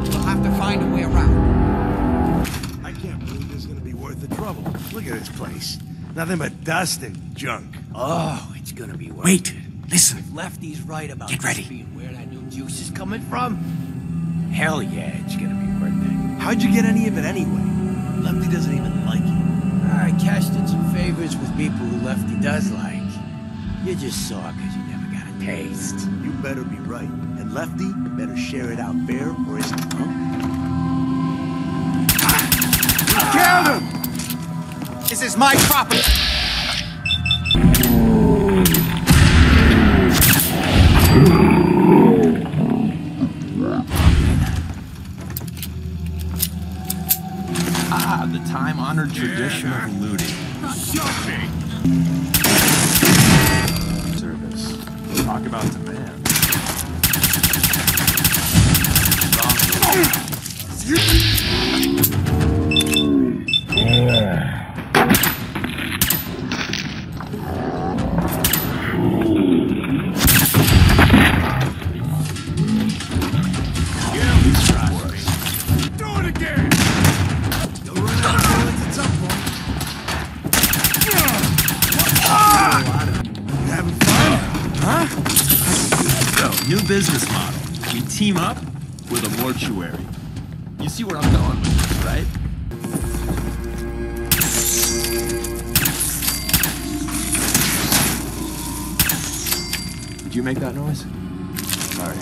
We'll have to find a way around. I can't believe this is gonna be worth the trouble. Look at this place. Nothing but dust and junk. Oh, it's gonna be worth Wait, it. listen. If Lefty's right about Get ready. this being where that new juice is coming from, hell yeah, it's gonna be worth it. How'd you get any of it anyway? Lefty doesn't even like it. I cashed in some favors with people who Lefty does like. You just saw because you never got a taste. You better be right. And Lefty better share it out fair or is it punk? Kill him! This is my property! Ah, the time-honored tradition of looting. Service. Talk about demand. Do it again! You'll run out of bullets at some point. You having fun? Huh? So, new business model. We team up with a mortuary. You see where I'm going with this, right? Did you make that noise? Sorry.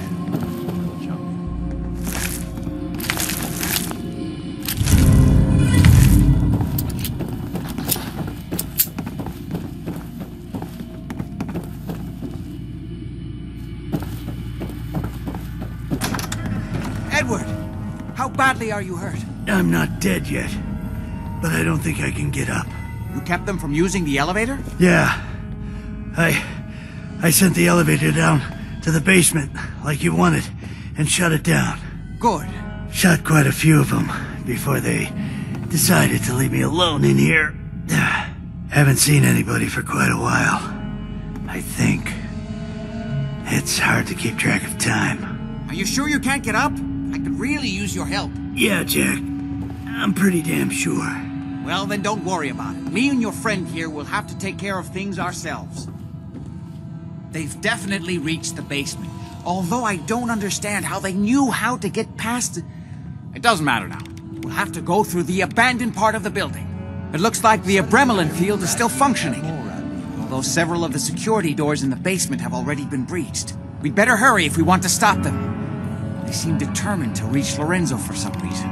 Edward! How badly are you hurt? I'm not dead yet, but I don't think I can get up. You kept them from using the elevator? Yeah. I sent the elevator down to the basement, like you wanted, and shut it down. Good. Shot quite a few of them before they decided to leave me alone in here. Haven't seen anybody for quite a while. I think. It's hard to keep track of time. Are you sure you can't get up? I could really use your help. Yeah, Jack. I'm pretty damn sure. Well, then don't worry about it. Me and your friend here will have to take care of things ourselves. They've definitely reached the basement. Although I don't understand how they knew how to get past it. It doesn't matter now. We'll have to go through the abandoned part of the building. It looks like the adrenaline field is still functioning, although several of the security doors in the basement have already been breached. We'd better hurry if we want to stop them. They seem determined to reach Lorenzo for some reason.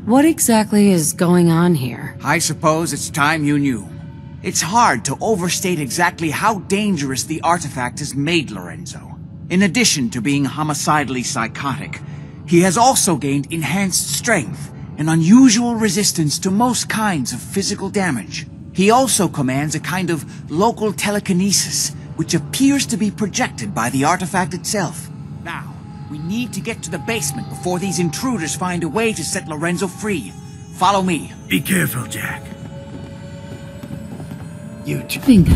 What exactly is going on here? I suppose it's time you knew. It's hard to overstate exactly how dangerous the artifact has made Lorenzo. In addition to being homicidally psychotic, he has also gained enhanced strength and unusual resistance to most kinds of physical damage. He also commands a kind of local telekinesis, which appears to be projected by the artifact itself. Now, we need to get to the basement before these intruders find a way to set Lorenzo free. Follow me. Be careful, Jack. Bingo.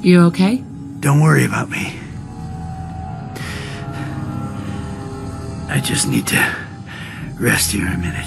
You okay? Don't worry about me. I just need to rest here a minute.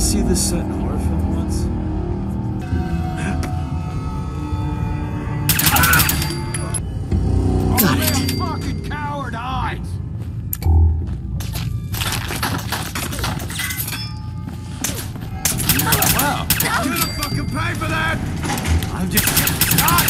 See this set in a horror film once? Got it. Fucking coward eyes! Wow. I'm gonna fucking pay for that! I'm just getting shot!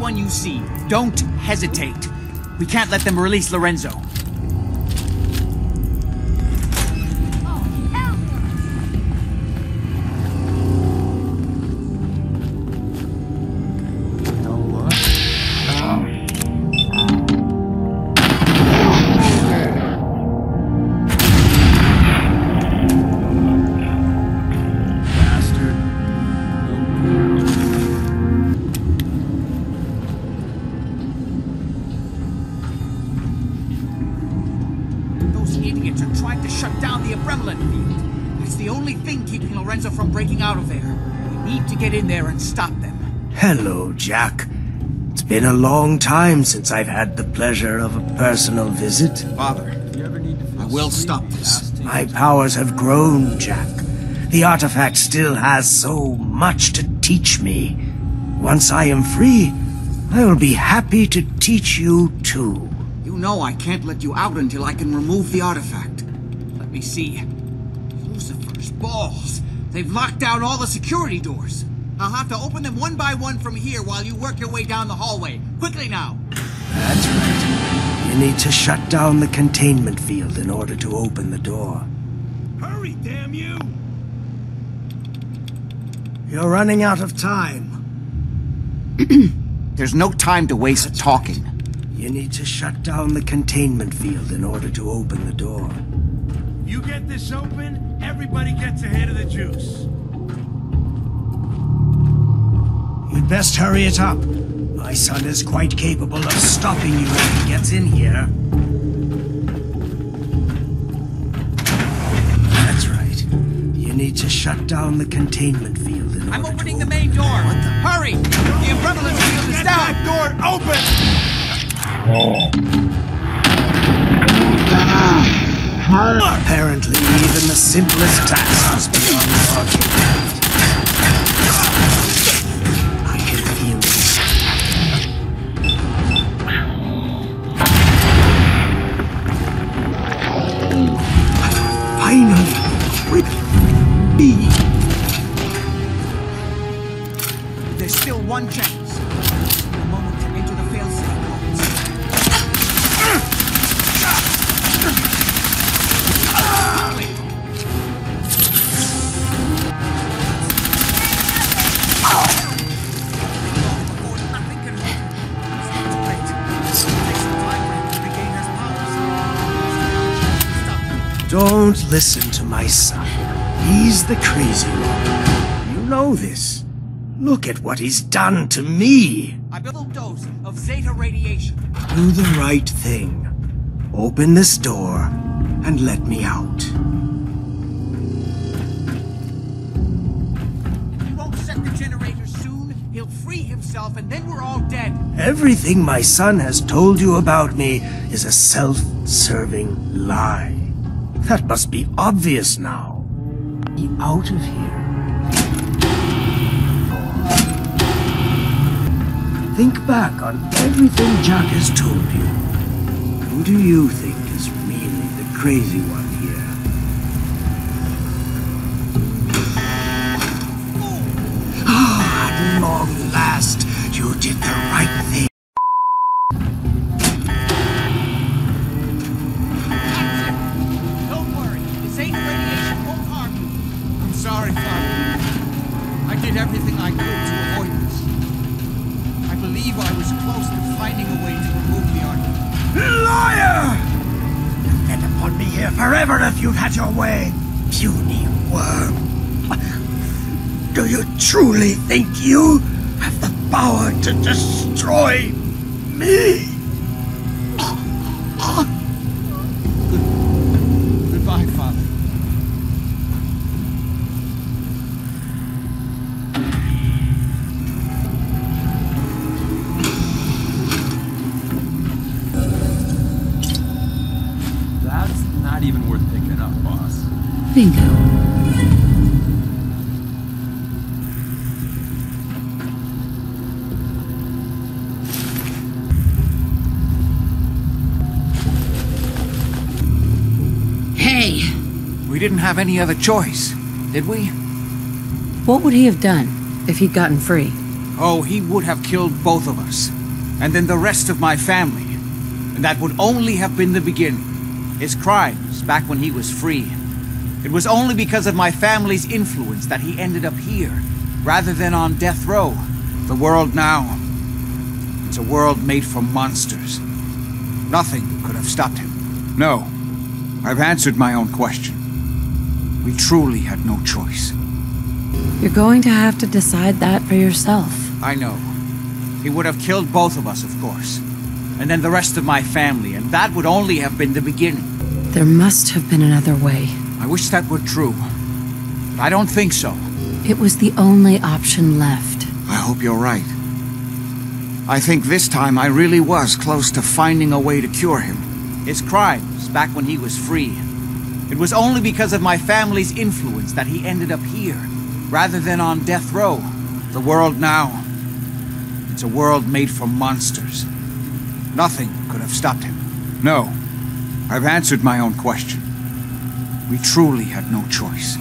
anyone you see. Don't hesitate. We can't let them release Lorenzo. Stop them. Hello, Jack. It's been a long time since I've had the pleasure of a personal visit. Father, I will stop this. My powers have grown, Jack. The artifact still has so much to teach me. Once I am free, I will be happy to teach you too. You know I can't let you out until I can remove the artifact. Let me see. Lucifer's balls. They've locked down all the security doors. I'll have to open them one by one from here while you work your way down the hallway. Quickly now! That's right. You need to shut down the containment field in order to open the door. Hurry, damn you! You're running out of time. There's no time to waste talking. You need to shut down the containment field in order to open the door. You get this open, everybody gets a hit of the juice. You'd best hurry it up. My son is quite capable of stopping you if he gets in here. That's right. You need to shut down the containment field in order I'm opening the main door! Hurry! The umbrella field is down! That door open! Apparently, even the simplest task is beyond our capability. I can feel this. Finally, with me. There's still one chance. A moment to enter the failsafe codes. Don't listen to my son. He's the crazy one. You know this. Look at what he's done to me. I built a dose of Zeta radiation. Do the right thing. Open this door and let me out. He won't set the generator soon. He'll free himself and then we're all dead. Everything my son has told you about me is a self-serving lie. That must be obvious now. Be out of here. Think back on everything Jack has told you. Who do you think is really the crazy one here? Ah, at long last, you did the right thing. Don't worry, the Zeta radiation won't harm you. I'm sorry, Father. I did everything I could to avoid this. I believe I was close to finding a way to remove the artifact. Liar! You'll get upon me here forever if you've had your way, puny worm. Do you truly think you have the power to destroy me? Goodbye, Father. That's not even worth picking up, boss. Bingo. Hey! We didn't have any other choice, did we? What would he have done if he'd gotten free? Oh, he would have killed both of us. and then the rest of my family. And that would only have been the beginning. His crimes back when he was free. It was only because of my family's influence that he ended up here, rather than on death row. The world now, it's a world made for monsters. Nothing could have stopped him. No, I've answered my own question. We truly had no choice. You're going to have to decide that for yourself. I know. He would have killed both of us, of course. And then the rest of my family, and that would only have been the beginning. There must have been another way. I wish that were true, but I don't think so. It was the only option left. I hope you're right. I think this time I really was close to finding a way to cure him. His crimes back when he was free. It was only because of my family's influence that he ended up here, rather than on death row. The world now, it's a world made for monsters. Nothing could have stopped him. No, I've answered my own question. We truly had no choice.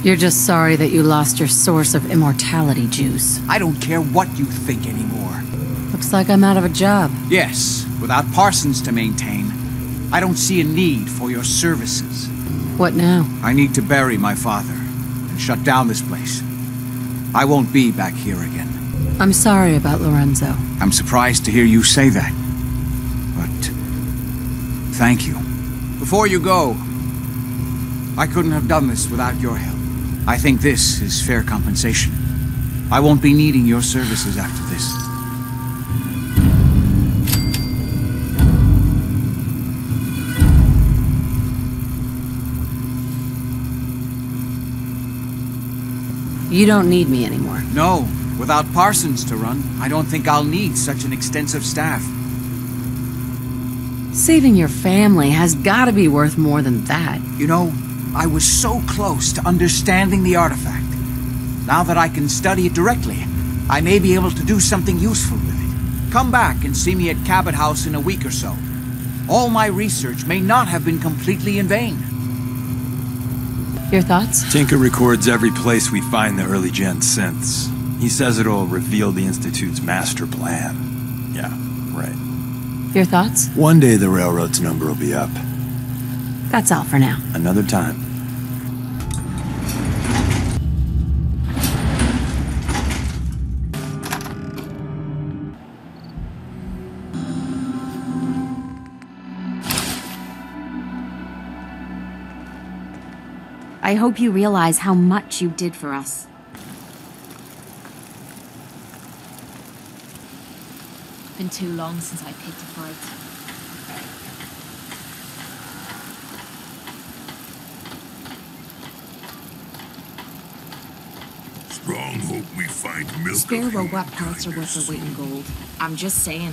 You're just sorry that you lost your source of immortality juice. I don't care what you think anymore. Looks like I'm out of a job. Yes, without Parsons to maintain, I don't see a need for your services. What now? I need to bury my father and shut down this place. I won't be back here again. I'm sorry about Lorenzo. I'm surprised to hear you say that. But thank you. Before you go, I couldn't have done this without your help. I think this is fair compensation. I won't be needing your services after this. You don't need me anymore. No, without Parsons to run, I don't think I'll need such an extensive staff. Saving your family has got to be worth more than that. You know, I was so close to understanding the artifact. Now that I can study it directly, I may be able to do something useful with it. Come back and see me at Cabot House in a week or so. All my research may not have been completely in vain. Your thoughts? Tinker records every place we find the early-gen synths. He says it'll reveal the Institute's master plan. Yeah, right. Your thoughts? One day the railroad's number will be up. That's all for now. Another time. I hope you realize how much you did for us. Been too long since I picked a fight. Strong hope we find milk. Spare robot parts are worth their weight in gold. I'm just saying.